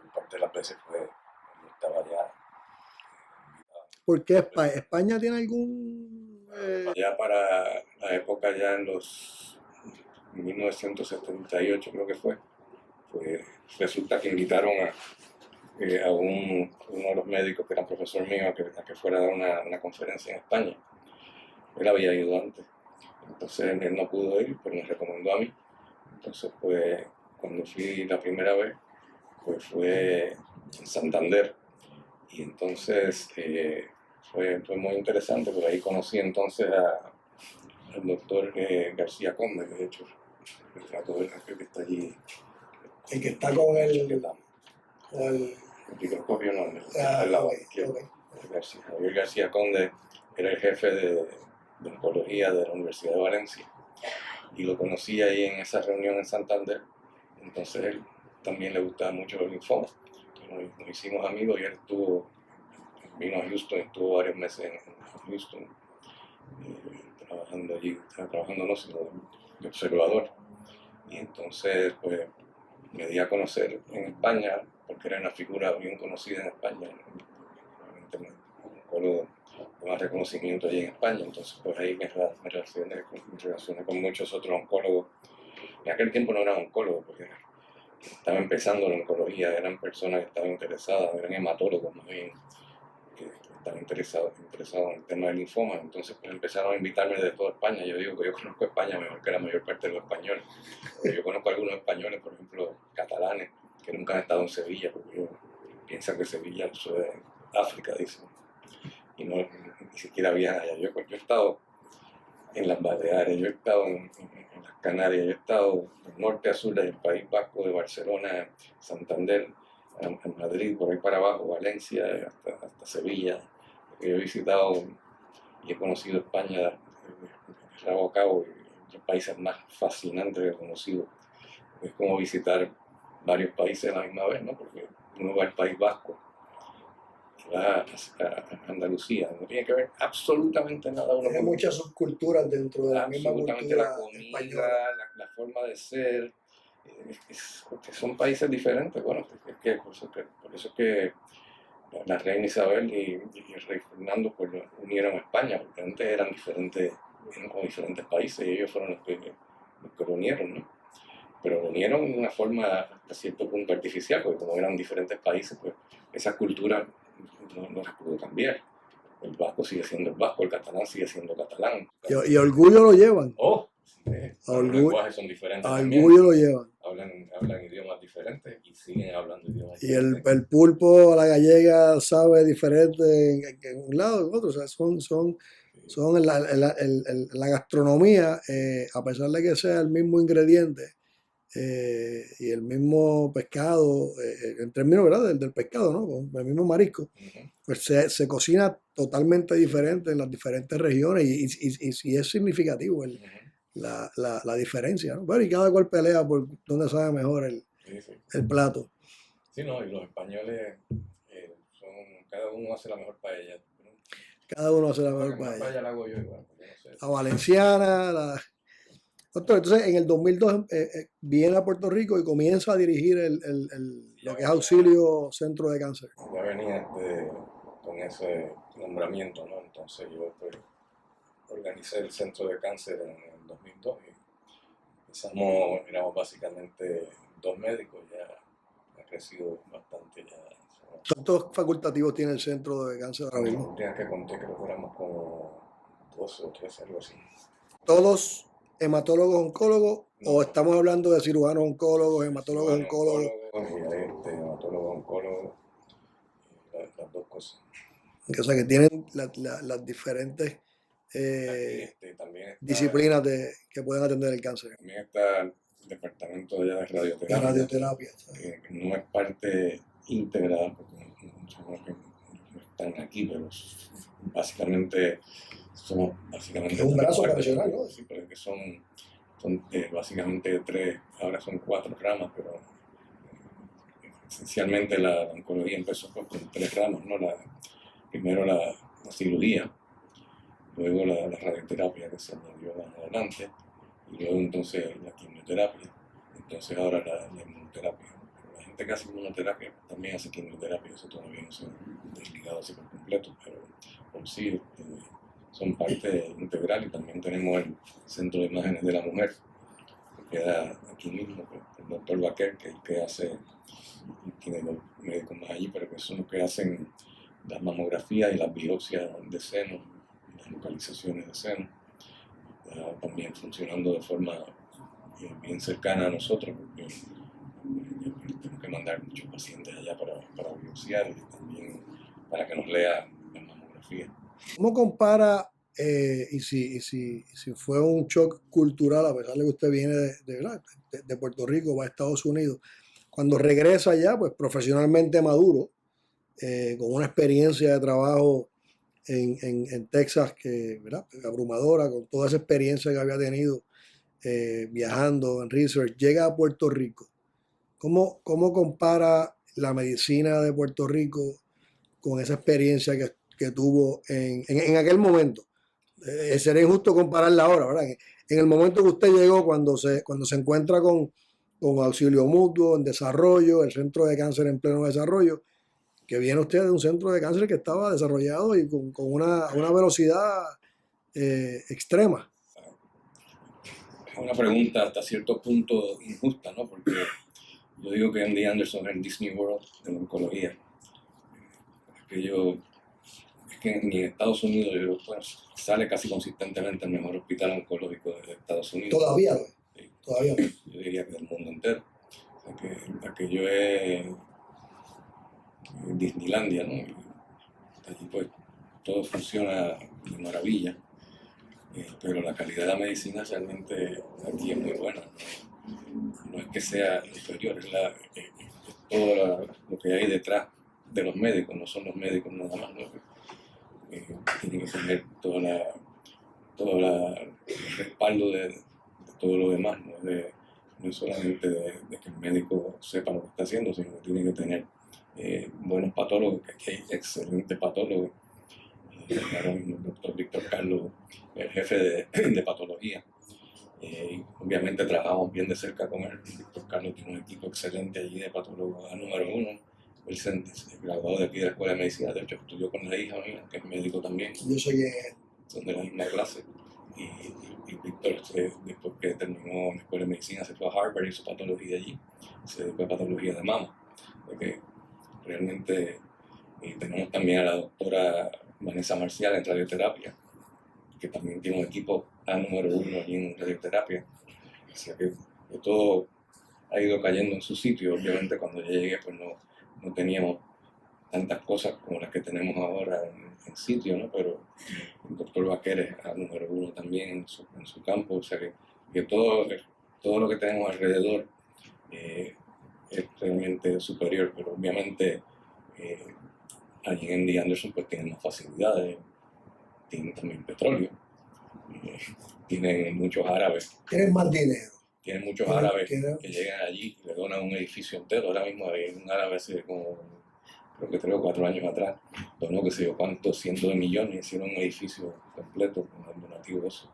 B: La parte de las veces fue cuando estaba allá.
A: ¿Por qué España? ¿España tiene algún...?
B: Ya para la época ya en los 1978 creo que fue, pues resulta que invitaron a uno de los médicos que era profesor mío a que fuera a dar una conferencia en España. Él había ido antes, entonces él no pudo ir, pero me recomendó a mí. Entonces pues cuando fui la primera vez, pues fue en Santander, y entonces fue muy interesante, porque ahí conocí entonces al doctor García Conde, que de hecho el trato del jefe que está allí.
C: El que está con el
B: microscopio, no, al lado. Javier García Conde era el jefe de oncología de la Universidad de Valencia, y lo conocí ahí en esa reunión en Santander. Entonces él también le gustaba mucho el linfoma. Nos hicimos amigos y él vino a Houston, estuvo varios meses en Houston, trabajando allí, no, sino de observador. Y entonces pues me di a conocer en España, porque era una figura bien conocida en España, realmente un oncólogo de más reconocimiento allí en España. Entonces pues ahí me relacioné con muchos otros oncólogos. En aquel tiempo no eran oncólogos, porque estaba empezando la oncología, eran personas que estaban interesadas, eran hematólogos más bien, que estaban interesados en el tema del linfoma. Entonces pues empezaron a invitarme de toda España. Yo digo que yo conozco España mejor que la mayor parte de los españoles. Yo conozco a algunos españoles, por ejemplo, catalanes, que nunca han estado en Sevilla, porque piensan que Sevilla eso es África, dicen, y no, ni siquiera viajan allá. Yo he estado en las Baleares, yo he estado en las Canarias, yo he estado del norte a sur del País Vasco, de Barcelona, Santander, en Madrid, por ahí para abajo, Valencia, hasta Sevilla. Yo he visitado y he conocido España de rabo a cabo, y los países más fascinantes que he conocido. Es como visitar varios países a la misma vez, ¿no? Porque uno va al País Vasco, va a Andalucía, no tiene que ver absolutamente nada uno
C: Hay
B: con
C: muchas subculturas dentro de la misma
B: absolutamente
C: cultura
B: la comida,
C: española.
B: la forma de ser, que son países diferentes. Bueno, por eso es que la reina Isabel y el rey Fernando pues unieron a España, porque antes eran como diferentes países, y ellos fueron los que lo unieron, ¿no? Pero lo unieron de una forma hasta cierto punto artificial, porque como eran diferentes países, pues esa cultura no se pudo cambiar. El vasco sigue siendo el vasco, el catalán sigue siendo catalán.
A: Y orgullo lo llevan.
B: Los lenguajes son diferentes también.
A: Orgullo lo llevan.
B: Hablan idiomas diferentes y siguen hablando idiomas
A: Y
B: diferentes.
A: el pulpo a la gallega sabe diferente en un lado y en otro. O sea, son en la gastronomía, a pesar de que sea el mismo ingrediente y el mismo pescado, en términos, ¿verdad? Del pescado, ¿no? Con el mismo marisco, pues se cocina totalmente diferente en las diferentes regiones y sí es significativo la diferencia, ¿no? Pero y cada cual pelea por dónde sabe mejor
B: Sí, sí.
A: el plato.
B: Sí, no, y los españoles cada uno hace la mejor paella, ¿no?
A: Cada uno hace la
B: La
A: mejor
B: que más
A: paella.
B: paella la hago yo igual, porque no sé.
A: La valenciana, Doctor, entonces en el 2002 viene a Puerto Rico y comienza a dirigir lo que es Auxilio Centro de Cáncer.
B: Ya venía con ese nombramiento, ¿no? Entonces yo pues, organicé el centro de cáncer en el 2002 y éramos básicamente 2 médicos, ya ha crecido bastante.
A: ¿Cuántos facultativos tiene el Centro de Cáncer ahora mismo?
B: Los días que conté creo que éramos como 12 o 13, algo así.
A: ¿Todos hematólogos oncólogos
B: No,
A: o estamos hablando de cirujanos oncólogos, hematólogos oncólogos?
B: Y hematólogos oncólogos, las dos cosas.
A: O sea que tienen las diferentes
B: También está,
A: disciplinas que pueden atender el cáncer.
B: también está el departamento de
A: De
B: radioterapia,
A: radioterapia.
B: que no es parte integrada, porque no están aquí, pero básicamente somos
C: Es un brazo
B: parte,
C: operacional, ¿no?
B: Sí, pero es que son básicamente 3, ahora son 4 ramas, pero esencialmente la oncología empezó con 3 ramas, ¿no? Primero la cirugía, luego la radioterapia que se añadió más adelante, y luego entonces la quimioterapia, entonces ahora la inmunoterapia. La gente que hace inmunoterapia también hace quimioterapia, eso todavía no se ha desligado así por completo, pero por sí son parte integral. Y también tenemos el Centro de Imágenes de la Mujer, que queda aquí mismo, el doctor Baquer, que es el que hace, y tiene los médicos más allí, pero que son los que hacen las mamografías y las biopsias de seno, las localizaciones de seno, también funcionando de forma bien cercana a nosotros, porque tenemos que mandar muchos pacientes allá para biopsiar y también para que nos lea la mamografía.
A: ¿Cómo compara, y si fue un shock cultural, a pesar de que usted viene de Puerto Rico, va a Estados Unidos, cuando regresa allá, pues profesionalmente maduro, con una experiencia de trabajo en Texas que, ¿verdad?, abrumadora, con toda esa experiencia que había tenido viajando en research, llega a Puerto Rico? ¿Cómo compara la medicina de Puerto Rico con esa experiencia que tuvo en aquel momento? Sería injusto compararla ahora, ¿verdad? En el momento que usted llegó, cuando se encuentra con Auxilio Mutuo en desarrollo, el centro de cáncer en pleno desarrollo, que viene usted de un centro de cáncer que estaba desarrollado y con una velocidad extrema.
B: Es una pregunta hasta cierto punto injusta, ¿no? Porque yo digo que MD Anderson es el Disney World de la oncología. Es que ni en Estados Unidos sale casi consistentemente el mejor hospital oncológico de Estados Unidos.
C: Todavía,
B: Sí.
C: todavía.
B: Yo diría que del mundo entero. O sea, que aquello es Disneylandia, ¿no? Y allí pues todo funciona de maravilla, pero la calidad de la medicina realmente aquí es muy buena. No es que sea inferior, es todo lo que hay detrás de los médicos, no son los médicos nada más, ¿no? Tienen que tener todo el respaldo de todo lo demás, no es solamente de que el médico sepa lo que está haciendo, sino que tiene que tener buenos patólogos, que aquí hay excelentes patólogos. Ahora mismo el doctor Víctor Carlos, el jefe de patología. Y obviamente trabajamos bien de cerca con él. Víctor Carlos tiene un equipo excelente allí de patólogos número 1. Él se graduado de aquí de la Escuela de Medicina, de hecho estudió con la hija mía, que es médico también.
C: Yo sé que
B: Son de la misma clase. Y Víctor, después que terminó la Escuela de Medicina, se fue a Harvard y hizo patología allí. Se dedicó a patología de mama. Porque realmente tenemos también a la doctora Vanessa Marcial en radioterapia, que también tiene un equipo número 1 allí en radioterapia. O sea que todo ha ido cayendo en su sitio. Obviamente cuando yo llegué pues no teníamos tantas cosas como las que tenemos ahora en sitio, ¿no? Pero el doctor Baquer es número 1 también en su campo. O sea que todo lo que tenemos alrededor es realmente superior, pero obviamente allí en MD Anderson pues tienen más facilidades, tienen también petróleo, tienen muchos árabes.
C: Tienen más dinero.
B: Tienen muchos
C: Tienen-
B: árabes
C: tienen-
B: que llegan allí y le donan un edificio entero. Ahora mismo hay un árabe hace como, creo que 3 o 4 años atrás, donó que sé yo cuántos cientos de millones, hicieron un edificio completo con el donativo de eso.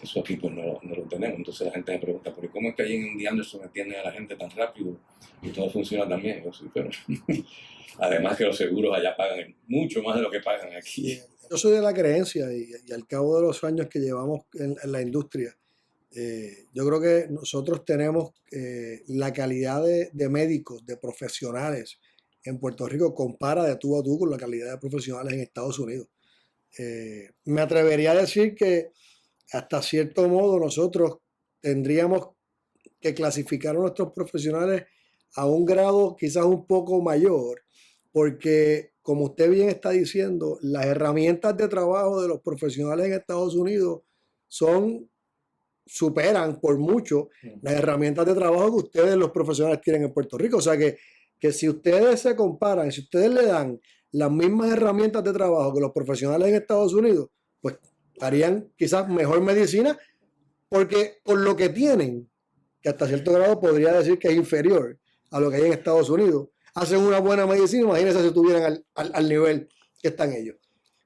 B: Eso aquí pues no lo tenemos. Entonces la gente me pregunta, ¿pero cómo es que allí en MD Anderson atienden a la gente tan rápido y todo funciona tan bien? Yo, sí, pero además que los seguros allá pagan mucho más de lo que pagan aquí.
A: Yo soy de la creencia y al cabo de los años que llevamos en la industria, yo creo que nosotros tenemos la calidad de médicos, de profesionales en Puerto Rico compara de tú a tú con la calidad de profesionales en Estados Unidos. Me atrevería a decir que hasta cierto modo nosotros tendríamos que clasificar a nuestros profesionales a un grado quizás un poco mayor, porque como usted bien está diciendo, las herramientas de trabajo de los profesionales en Estados Unidos superan por mucho las herramientas de trabajo que ustedes los profesionales tienen en Puerto Rico. O sea que si ustedes se comparan, si ustedes le dan las mismas herramientas de trabajo que los profesionales en Estados Unidos, pues harían quizás mejor medicina, porque por lo que tienen, que hasta cierto grado podría decir que es inferior a lo que hay en Estados Unidos, hacen una buena medicina. Imagínense si estuvieran al nivel que están ellos.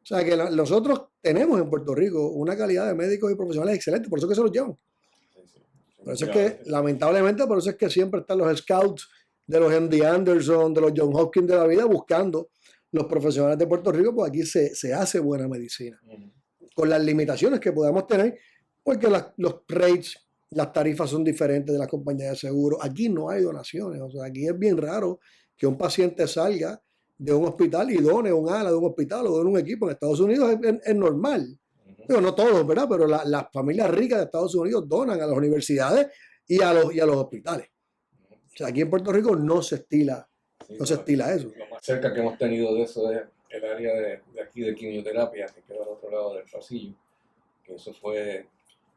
A: O sea que nosotros tenemos en Puerto Rico una calidad de médicos y profesionales excelente, por eso es que se los llevan. Por eso es que, lamentablemente, por eso es que siempre están los scouts de los MD Anderson, de los John Hopkins de la vida, buscando los profesionales de Puerto Rico, pues aquí se hace buena medicina. Con las limitaciones que podamos tener, porque los rates, las tarifas son diferentes de las compañías de seguro. Aquí no hay donaciones, o sea, aquí es bien raro que un paciente salga de un hospital y done un ala de un hospital o done un equipo. En Estados Unidos es normal. Pero no todos, ¿verdad? Pero las familias ricas de Estados Unidos donan a las universidades y a los hospitales. O sea, aquí en Puerto Rico no se estila, no se estila eso.
B: Lo más cerca que hemos tenido de eso es el área de aquí de quimioterapia, que queda al otro lado del pasillo, que eso fue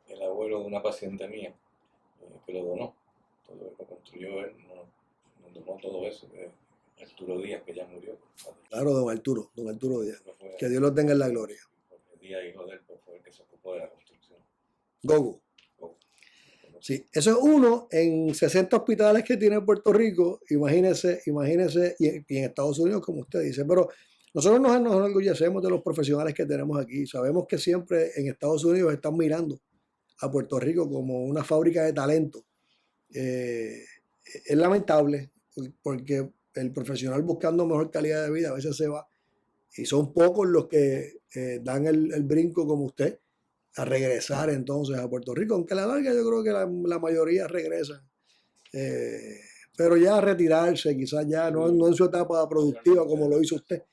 B: el abuelo de una paciente mía, que lo donó. Todo lo construyó él, no donó todo eso, que Arturo Díaz, que ya murió.
A: Claro, don Arturo Díaz. Que Dios lo tenga en la gloria.
B: Díaz, hijo de él, pues fue el que se ocupó de la construcción.
A: Gogo. Sí, eso es uno en 60 hospitales que tiene Puerto Rico. Imagínese, y en Estados Unidos, como usted dice. Pero nosotros nos enorgullecemos de los profesionales que tenemos aquí. Sabemos que siempre en Estados Unidos están mirando a Puerto Rico como una fábrica de talento. Es lamentable porque el profesional buscando mejor calidad de vida a veces se va. Y son pocos los que dan el brinco como usted a regresar entonces a Puerto Rico, aunque a la larga yo creo que la mayoría regresan. Pero ya a retirarse, quizás ya no en su etapa productiva como lo hizo usted,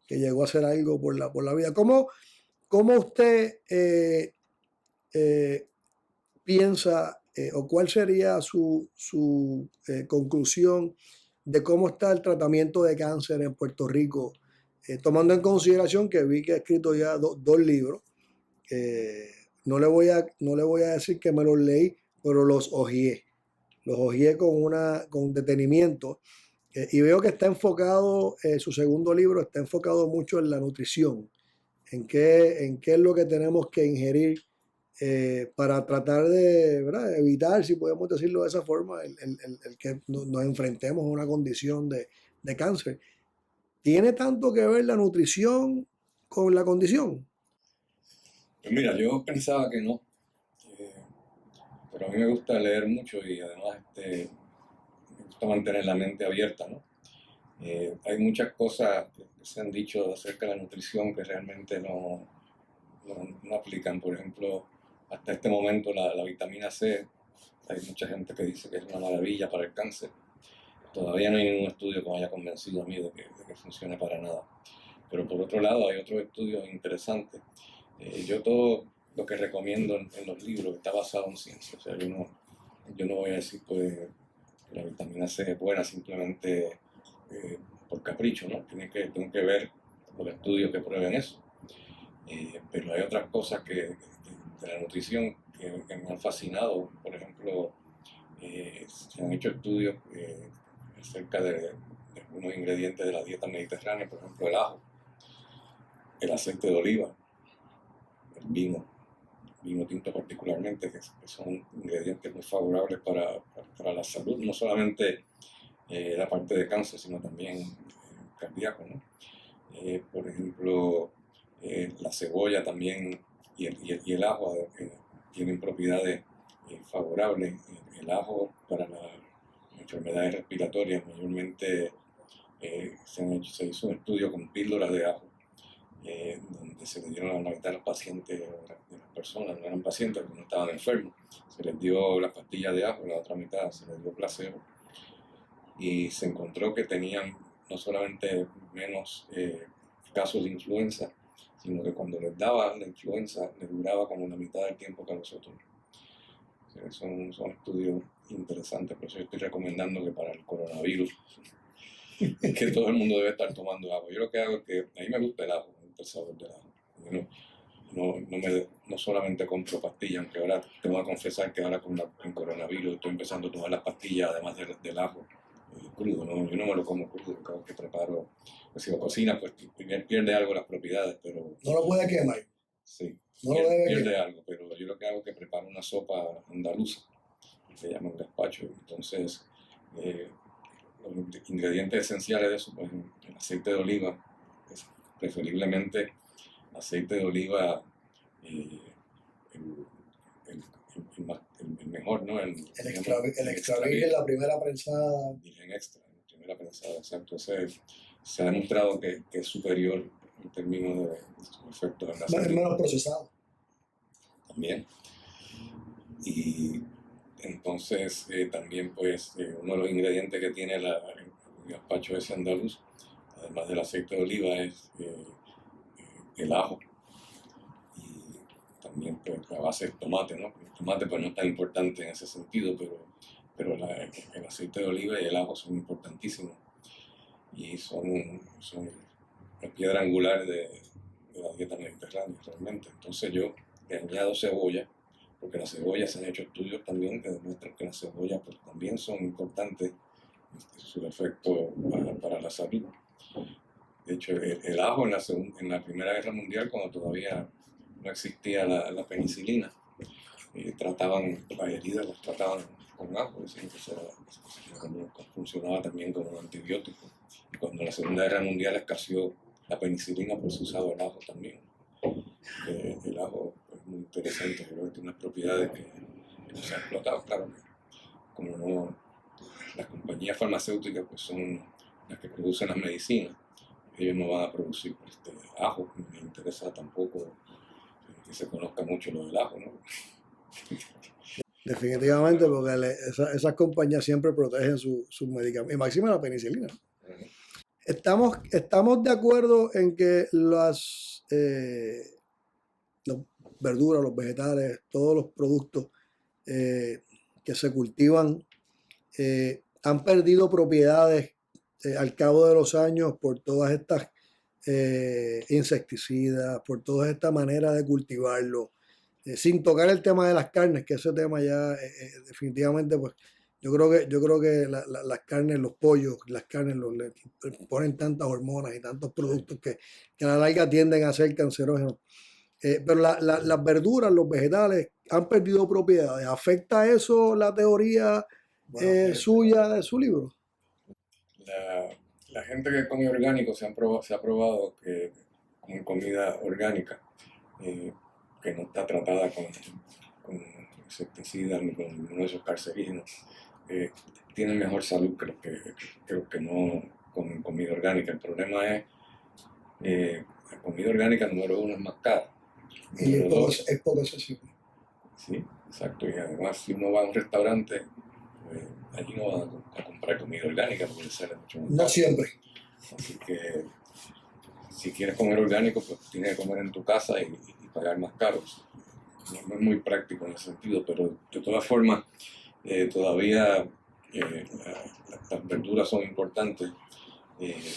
A: que llegó a hacer algo por la vida. ¿Cómo usted piensa o cuál sería su conclusión de cómo está el tratamiento de cáncer en Puerto Rico? Tomando en consideración que vi que ha escrito ya dos libros, no le voy a decir que me los leí, pero los hojeé con detenimiento, y veo que está enfocado, su segundo libro está enfocado mucho en la nutrición, en qué es lo que tenemos que ingerir para tratar de, ¿verdad?, evitar, si podemos decirlo de esa forma, el que nos enfrentemos a una condición de cáncer. ¿Tiene tanto que ver la nutrición con la condición?
B: Pues mira, yo pensaba que no, pero a mí me gusta leer mucho y además me gusta mantener la mente abierta, ¿no? Hay muchas cosas que se han dicho acerca de la nutrición que realmente no aplican. Por ejemplo, hasta este momento la vitamina C, hay mucha gente que dice que es una maravilla para el cáncer. Todavía no hay ningún estudio que me haya convencido a mí de que funcione para nada. Pero por otro lado hay otros estudios interesantes. Yo todo lo que recomiendo en los libros está basado en ciencia. O sea, yo no voy a decir pues, que la vitamina C es buena simplemente por capricho, ¿no? Tengo que ver los estudios que prueben eso. Pero hay otras cosas de la nutrición que me han fascinado. Por ejemplo, se han hecho estudios acerca de algunos ingredientes de la dieta mediterránea, por ejemplo el ajo, el aceite de oliva, el vino tinto particularmente, que son ingredientes muy favorables para la salud, no solamente la parte de cáncer, sino también cardíaco, ¿no? Por ejemplo, la cebolla también y el ajo tienen propiedades favorables. El ajo para las enfermedades respiratorias, mayormente se hizo un estudio con píldoras de ajo, donde se le dieron a la mitad de los pacientes, de las personas, no eran pacientes, porque no estaban enfermos, se les dio las pastillas de ajo, la otra mitad se les dio placebo, y se encontró que tenían no solamente menos casos de influenza, sino que cuando les daba la influenza les duraba como la mitad del tiempo que a los otros. O sea, son estudios interesantes, por eso yo estoy recomendando que para el coronavirus que todo el mundo debe estar tomando ajo. Yo lo que hago es que a mí me gusta el ajo, me gusta el sabor del ajo. No solamente compro pastillas, aunque ahora tengo que confesar que ahora con el coronavirus estoy empezando a tomar las pastillas además del ajo crudo, ¿no? Yo no me lo como crudo, cada vez que preparo, pues si lo cocina, pues pierde algo las propiedades, pero...
C: No lo puede quemar.
B: Sí,
C: no pierde
B: algo, pero yo lo que hago es que preparo una sopa andaluza, que se llama gazpacho, entonces los ingredientes esenciales de eso, pues el aceite de oliva, pues, preferiblemente aceite de oliva, el mejor, ¿no?
C: El extra virgen, la primera prensada.
B: Virgen extra, la primera prensada, exacto. Se ha demostrado que es superior en términos de sus efectos en la salud.
C: Es menos procesado.
B: También. Y entonces también pues uno de los ingredientes que tiene el gazpacho ese andaluz, además del aceite de oliva, es el ajo. Y también pues la base es tomate, ¿no? El tomate pues no es tan importante en ese sentido, pero el aceite de oliva y el ajo son importantísimos. Y son la piedra angular de la dieta mediterránea realmente. Entonces yo le añado cebolla, porque las cebollas se han hecho estudios también que demuestran que las cebollas pues, también son importantes su efecto para la salud. De hecho, el ajo en la Primera Guerra Mundial, cuando todavía no existía la penicilina, trataban las heridas, las trataban con ajo, decían que funcionaba también como un antibiótico. Y cuando en la Segunda Guerra Mundial escaseó la penicilina, pues se usaba el ajo también. El ajo es muy interesante, creo que tiene unas propiedades que no se han explotado, claro que como no, las compañías farmacéuticas pues son las que producen las medicinas, ellos no van a producir ajo, me interesa tampoco que se conozca mucho lo del ajo, ¿no?
A: Definitivamente, porque esas compañías siempre protegen sus medicamentos, y máxima la penicilina. Estamos de acuerdo en que las verduras, los vegetales, todos los productos que se cultivan han perdido propiedades al cabo de los años por todas estas insecticidas, por toda esta manera de cultivarlo, sin tocar el tema de las carnes, que ese tema ya definitivamente, pues yo creo que las carnes, los pollos, las carnes le ponen tantas hormonas y tantos productos que a la larga tienden a ser cancerógenos. Pero las verduras, los vegetales han perdido propiedades. ¿Afecta eso la teoría suya de su libro?
B: La gente que come orgánico se ha probado que con comida orgánica, que no está tratada con insecticidas ni con ninguno de esos cancerígenos, tienen mejor salud que los que no comen comida orgánica. El problema es la comida orgánica, número uno, es más cara.
C: Y es poco accesible.
B: Sí, exacto. Y además, si uno va a un restaurante, pues, allí no va a comprar comida orgánica porque sale mucho más caro.
C: No siempre.
B: Así que si quieres comer orgánico, pues tienes que comer en tu casa y pagar más caro. No es muy práctico en ese sentido, pero de todas formas, todavía las verduras son importantes,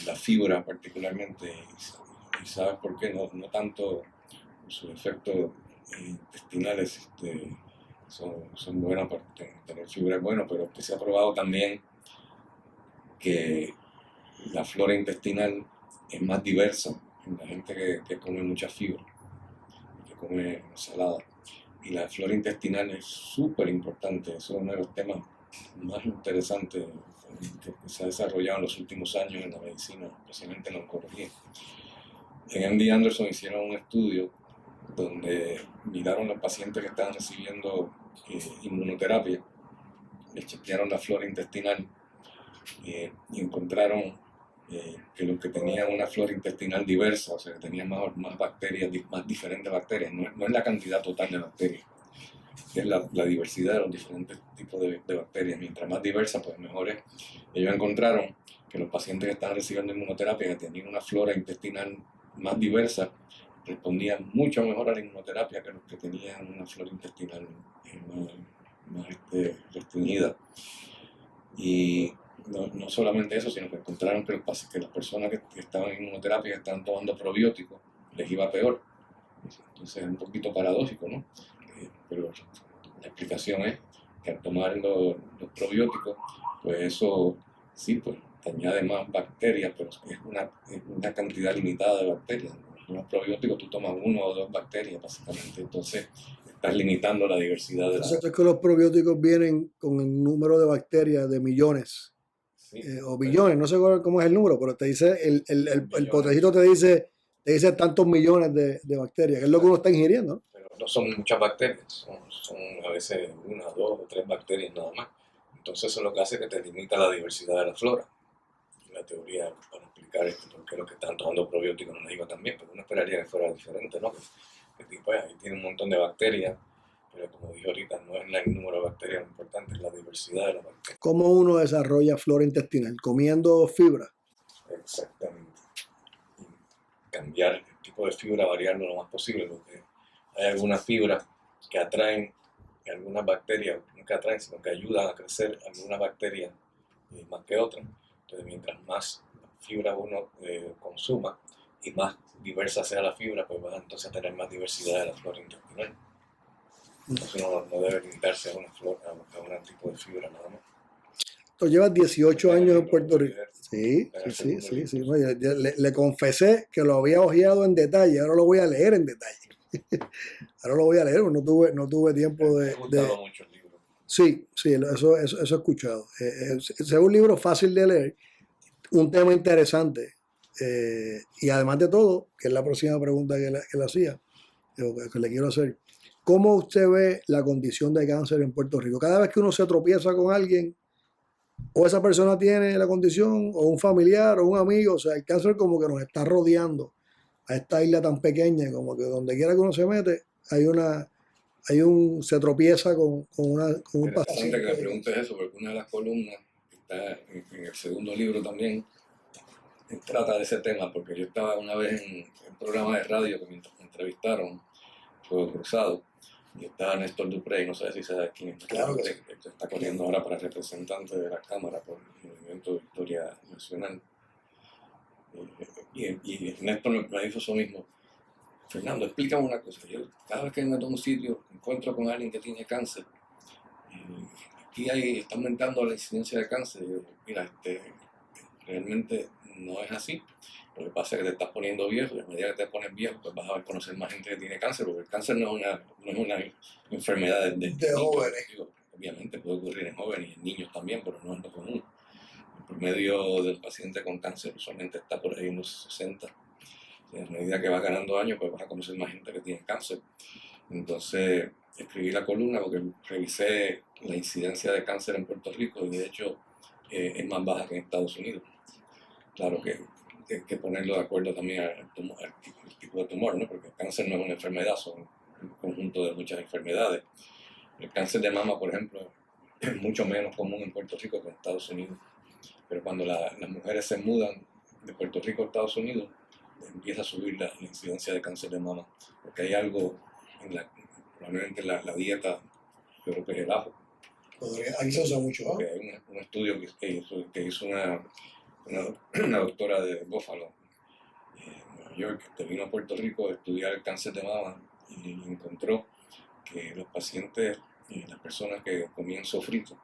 B: la fibra particularmente, y ¿sabes por qué? No tanto sus efectos intestinales son buenos para tener fibra, es bueno, pero se ha probado también que la flora intestinal es más diversa en la gente que come mucha fibra, que come ensalada. Y la flora intestinal es súper importante, es uno de los temas más interesantes que se ha desarrollado en los últimos años en la medicina, especialmente en la oncología. En MD Anderson hicieron un estudio donde miraron a los pacientes que estaban recibiendo inmunoterapia, les chequearon la flora intestinal y encontraron que los que tenían una flora intestinal diversa, o sea, que tenían más bacterias, más diferentes bacterias, no es la cantidad total de bacterias, es la diversidad de los diferentes tipos de bacterias. Mientras más diversa, pues mejor es. Ellos encontraron que los pacientes que estaban recibiendo inmunoterapia, que tenían una flora intestinal más diversa, respondían mucho mejor a la inmunoterapia que los que tenían una flora intestinal más restringida. Y no solamente eso, sino que encontraron que las personas que estaban en inmunoterapia, que estaban tomando probióticos, les iba peor. Entonces es un poquito paradójico, ¿no? Pero la explicación es que al tomar los probióticos, pues eso sí, pues te añade más bacterias, pero es una cantidad limitada de bacterias. En los probióticos tú tomas 1 o 2 bacterias, básicamente. Entonces estás limitando la diversidad de
A: Entonces es que los probióticos vienen con el número de bacterias de millones. Sí, o billones, no sé cómo es el número, pero te dice, el potecito te dice tantos millones de bacterias, que es lo que uno está ingiriendo, ¿no?
B: Pero no son muchas bacterias, son a veces 1, 2 o 3 bacterias nada más. Entonces eso es lo que hace que te limita la diversidad de la flora. Y la teoría para explicar esto, por qué los que están tomando probióticos no les iba tan bien, pero uno esperaría que fuera diferente, ¿no? Que tipo, ahí tiene un montón de bacterias, pero como dije ahorita, no es el número de bacterias lo importante, es la diversidad de las bacterias.
A: ¿Cómo uno desarrolla flora intestinal? ¿Comiendo fibra?
B: Exactamente. Y cambiar el tipo de fibra, variarlo lo más posible, porque hay algunas fibras que atraen algunas bacterias, no que atraen, sino que ayudan a crecer algunas bacterias más que otras. Entonces, mientras más fibra uno consuma y más diversa sea la fibra, pues va entonces a tener más diversidad de la flora intestinal. Entonces uno no debe limitarse a un tipo de fibra nada más.
A: Tú llevas 18 años en Puerto Rico. Sí. Le confesé que lo había hojeado en detalle, ahora lo voy a leer en detalle. Ahora lo voy a leer, no tuve tiempo de...
B: Me ha gustado mucho el libro.
A: Sí, eso he escuchado. Es un libro fácil de leer, un tema interesante, y además de todo, que es la próxima pregunta que le hacía, que le quiero hacer, ¿cómo usted ve la condición de cáncer en Puerto Rico? Cada vez que uno se tropieza con alguien, o esa persona tiene la condición, o un familiar, o un amigo, o sea, el cáncer como que nos está rodeando a esta isla tan pequeña, como que donde quiera que uno se mete, se tropieza con un paciente.
B: Interesante que me preguntes eso, porque una de las columnas que está en el segundo libro también trata de ese tema, porque yo estaba una vez en un programa de radio que me entrevistaron, Fuego Cruzado, y estaba Néstor Duprey, no sé si sabes quién es.
C: Claro que sí.
B: Está corriendo ahora para representante de la Cámara por el Movimiento Victoria Nacional. Y Néstor me dijo eso mismo. Fernando, explícame una cosa. Yo cada vez que me meto a un sitio, encuentro con alguien que tiene cáncer. Aquí está aumentando la incidencia de cáncer. Y yo, mira, realmente no es así. Lo que pasa es que te estás poniendo viejo, y a medida que te pones viejo, pues vas a conocer más gente que tiene cáncer, porque el cáncer no es una enfermedad de
C: jóvenes.
B: Obviamente puede ocurrir en jóvenes y en niños también, pero no es lo común. El promedio del paciente con cáncer usualmente está por ahí unos 60. Y a medida que vas ganando años, pues vas a conocer más gente que tiene cáncer. Entonces, escribí la columna porque revisé la incidencia de cáncer en Puerto Rico y de hecho es más baja que en Estados Unidos. Claro que hay que ponerlo de acuerdo también al tipo de tumor, ¿no? Porque el cáncer no es una enfermedad, son un conjunto de muchas enfermedades. El cáncer de mama, por ejemplo, es mucho menos común en Puerto Rico que en Estados Unidos. Pero cuando las mujeres se mudan de Puerto Rico a Estados Unidos, empieza a subir la incidencia de cáncer de mama. Porque hay algo probablemente en la dieta, yo creo que es el ajo.
C: Ahí se usa mucho ajo.
B: Hay un estudio que hizo una doctora de Buffalo, en Nueva York, que vino a Puerto Rico a estudiar el cáncer de mama y encontró que los pacientes y las personas que comían sofrito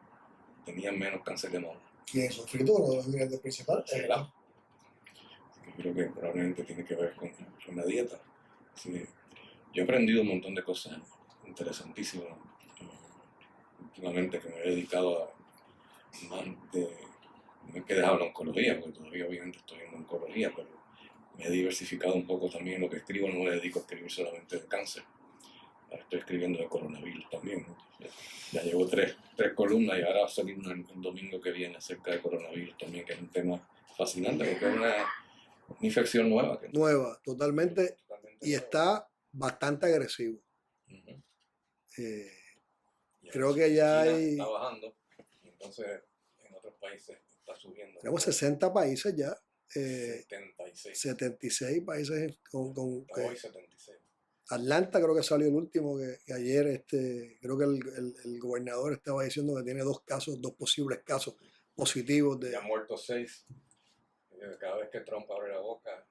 B: tenían menos cáncer de mama.
C: ¿Y el sofrito, los ingredientes principales?
B: El ajo. Yo creo que probablemente tiene que ver con la dieta. Sí. Yo he aprendido un montón de cosas interesantísimas últimamente, que me he dedicado a más de... No he dejado la oncología, porque todavía obviamente estoy en oncología, pero me he diversificado un poco también lo que escribo. No me dedico a escribir solamente de cáncer. Ahora estoy escribiendo de coronavirus también, ¿no? Ya llevo tres columnas y ahora va a salir una el domingo que viene acerca de coronavirus también, que es un tema fascinante porque es una infección nueva.
A: Nueva, totalmente y
B: nueva.
A: está bastante agresivo.
B: Uh-huh.
A: Creo que ya
B: China
A: hay...
B: está bajando y entonces en otros países está subiendo.
A: Tenemos 60 países ya.
B: 76.
A: 76 países con
B: hoy 76.
A: Atlanta creo que salió el último, que ayer creo que el gobernador estaba diciendo que tiene dos posibles casos positivos de...
B: Ya han muerto 6. Cada vez que Trump abre la boca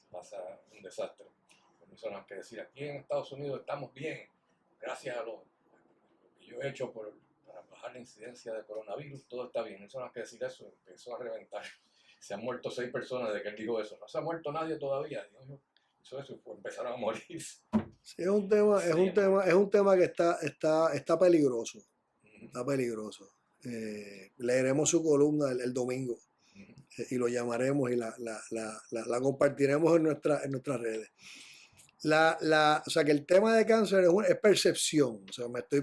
B: pasa un desastre. Eso no hay que decir, aquí en Estados Unidos estamos bien, gracias a lo que yo he hecho para bajar la incidencia de coronavirus, todo está bien. Eso no hay que decir eso, empezó a reventar. Se han muerto 6 personas desde que él dijo eso. No se ha muerto nadie todavía. Eso empezaron a morir.
A: Sí, es un tema que está peligroso. Está peligroso. Leeremos su columna el domingo y lo llamaremos y la compartiremos en nuestras redes. O sea que el tema de cáncer es percepción. O sea, me estoy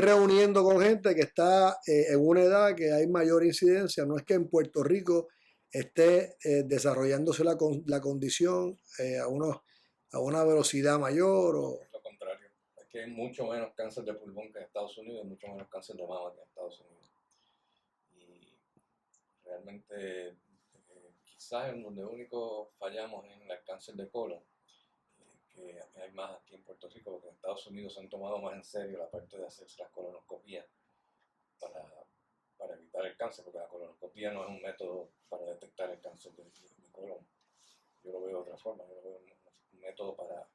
A: reuniendo con gente que está en una edad que hay mayor incidencia. No es que en Puerto Rico esté desarrollándose la condición a una velocidad mayor.
B: Es lo contrario. Es que hay mucho menos cáncer de pulmón que en Estados Unidos y mucho menos cáncer de mama que en Estados Unidos. Y realmente quizás en donde único fallamos en el cáncer de colon, que hay más aquí en Puerto Rico, porque en Estados Unidos se han tomado más en serio la parte de hacerse las colonoscopías para evitar el cáncer, porque la colonoscopía no es un método para detectar el cáncer de colon. Yo lo veo de otra forma, yo lo veo un método para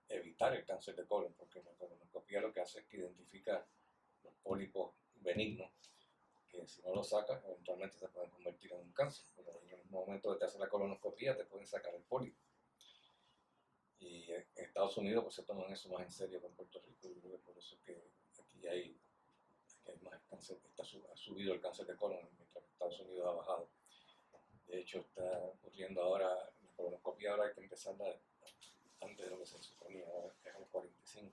B: evitar el cáncer de colon, porque la colonoscopía lo que hace es que identifica los pólipos benignos, que si no los sacas, eventualmente se pueden convertir en un cáncer, pero en el momento de te hacer la colonoscopía te pueden sacar el pólipo. Y en Estados Unidos pues se toman eso más en serio que en Puerto Rico, y creo que por eso es que aquí hay más cáncer, ha subido el cáncer de colon, mientras que Estados Unidos ha bajado. De hecho está ocurriendo ahora, la colonoscopia ahora hay que empezarla antes de lo que se suponía, ahora es a los 45.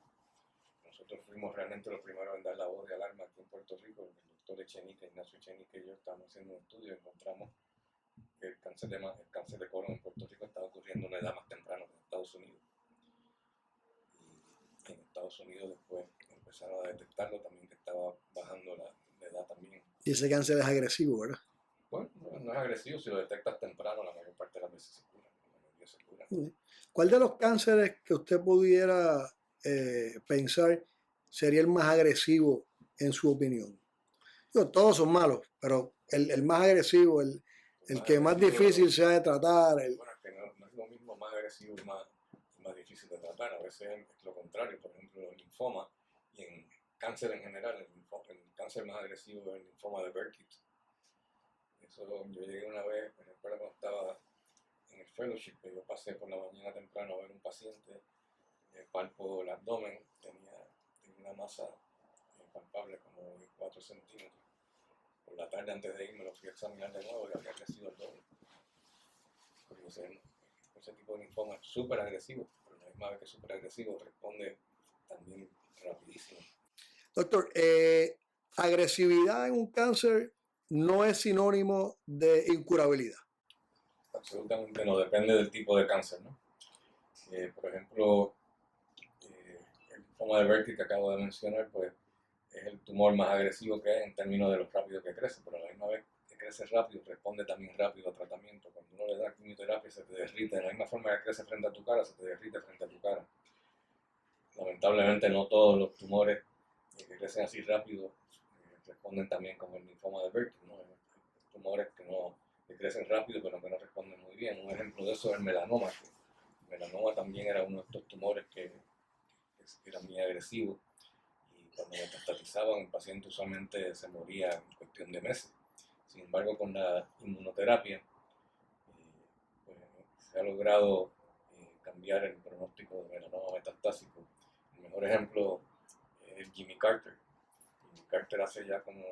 B: Nosotros fuimos realmente los primeros en dar la voz de alarma aquí en Puerto Rico. El doctor Ignacio Echenique y yo estábamos haciendo un estudio y encontramos que el cáncer de colon en Puerto Rico estaba ocurriendo a una edad más temprana que en Estados Unidos. Y en Estados Unidos después empezaron a detectarlo también, que estaba bajando la edad también.
A: Y ese cáncer es agresivo, ¿verdad?
B: Bueno, no es agresivo, si lo detectas temprano la mayor parte de las veces se cura.
A: ¿Cuál de los cánceres que usted pudiera pensar sería el más agresivo en su opinión? Todos son malos, pero el más agresivo, el que más difícil sea de tratar.
B: Bueno, es que no es lo mismo más agresivo y más difícil de tratar. A veces es lo contrario. Por ejemplo, el linfoma y en cáncer en general, el cáncer más agresivo es el linfoma de Burkitt. Eso, yo llegué una vez, me recuerdo cuando estaba en el fellowship, que yo pasé por la mañana temprano a ver un paciente, palpo el abdomen, tenía una masa palpable como de 4 centímetros. Por la tarde antes de irme lo fui a examinar de nuevo y había crecido el doble. Porque ese tipo de linfoma es súper agresivo, pero la misma vez que es súper agresivo responde también rapidísimo.
A: Doctor, agresividad en un cáncer no es sinónimo de incurabilidad.
B: Absolutamente no, depende del tipo de cáncer, ¿no? Por ejemplo, el linfoma de Burkitt que acabo de mencionar, pues es el tumor más agresivo que hay en términos de lo rápido que crece, pero a la misma vez que crece rápido, responde también rápido a tratamiento. Cuando uno le da quimioterapia se te derrite, de la misma forma que crece frente a tu cara, se te derrite frente a tu cara. Lamentablemente no todos los tumores que crecen así rápido responden también como el linfoma de Burkitt, ¿no? Hay tumores que crecen rápido pero que no responden muy bien. Un ejemplo de eso es el melanoma. El melanoma también era uno de estos tumores que era muy agresivo. Y cuando metastatizaban, el paciente usualmente se moría en cuestión de meses. Sin embargo, con la inmunoterapia, se ha logrado cambiar el pronóstico de melanoma metastásico. El mejor ejemplo es Jimmy Carter. Jimmy Carter hace ya como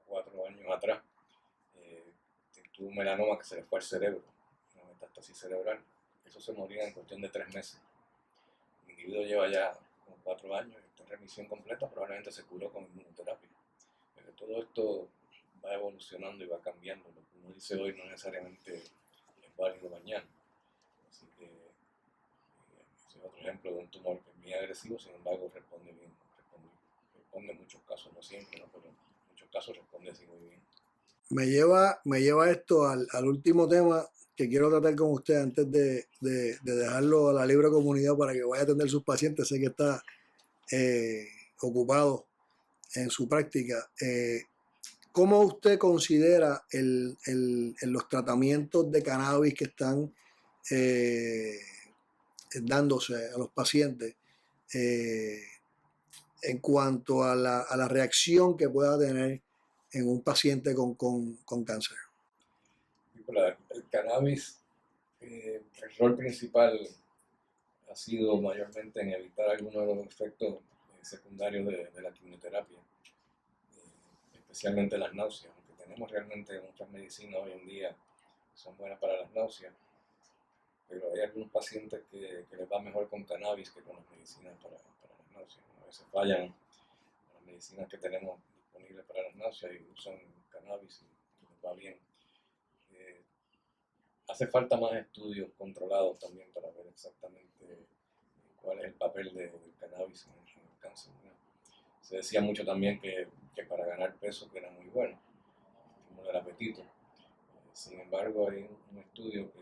B: 4 años atrás tuvo un melanoma que se le fue al cerebro, una metástasis cerebral. Eso se moría en cuestión de 3 meses. El individuo lleva ya como 4 años, está en remisión completa, probablemente se curó con inmunoterapia. Pero todo esto va evolucionando y va cambiando. Lo que uno dice hoy no necesariamente es válido mañana. Así que ese es otro ejemplo de un tumor que es muy agresivo, sin embargo responde bien. Responde en muchos casos, no siempre, ¿no? Pero en muchos casos responde así muy bien.
A: Me lleva esto al último tema que quiero tratar con usted antes de dejarlo a la libre comunidad para que vaya a atender sus pacientes. Sé que está ocupado en su práctica. ¿Cómo usted considera los tratamientos de cannabis que están dándose a los pacientes en cuanto a la reacción que pueda tener en un paciente con cáncer?
B: El cannabis, el rol principal ha sido mayormente en evitar algunos de los efectos secundarios de la quimioterapia, especialmente las náuseas, aunque tenemos realmente muchas medicinas hoy en día que son buenas para las náuseas, pero hay algunos pacientes que les va mejor con cannabis que con las medicinas para las náuseas. A veces fallan las medicinas que tenemos disponibles para las náuseas y usan cannabis y les va bien. Hace falta más estudios controlados también para ver exactamente cuál es el papel del cannabis en el cáncer, ¿no? Se decía mucho también que para ganar peso que era muy bueno, estimula el apetito. Sin embargo, hay un estudio que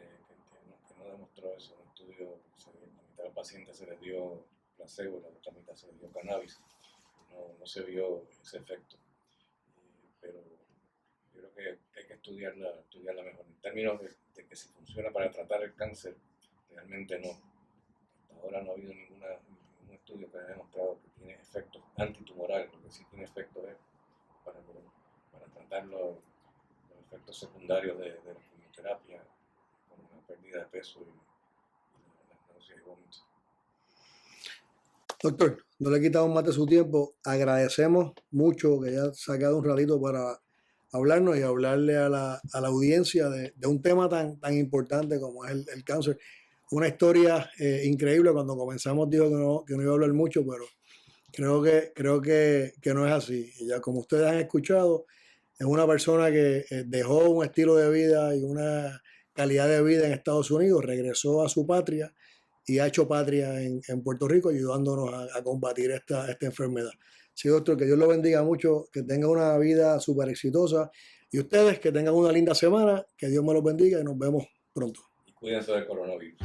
B: no demostró eso. Un estudio que la mitad de los pacientes se les dio placebo, la otra mitad se les dio cannabis. No se vio ese efecto. Pero yo creo que hay que estudiarla mejor. En términos de que si funciona para tratar el cáncer, realmente no. Hasta ahora no ha habido ningún estudio que haya demostrado que tiene efectos antitumorales. Lo que sí tiene efectos es para tratar los efectos secundarios de la quimioterapia, como la pérdida de peso y las náuseas y vómitos.
A: Doctor, no le he quitado más de su tiempo. Agradecemos mucho que haya sacado un ratito para hablarnos y hablarle a la audiencia de un tema tan importante como es el cáncer. Una historia increíble. Cuando comenzamos dijo que no iba a hablar mucho, pero creo que no es así. Y ya como ustedes han escuchado, es una persona que dejó un estilo de vida y una calidad de vida en Estados Unidos, regresó a su patria y ha hecho patria en Puerto Rico, ayudándonos a combatir esta enfermedad. Sí, doctor, que Dios lo bendiga mucho, que tenga una vida súper exitosa y ustedes que tengan una linda semana, que Dios me los bendiga y nos vemos pronto.
B: Y cuídense del coronavirus.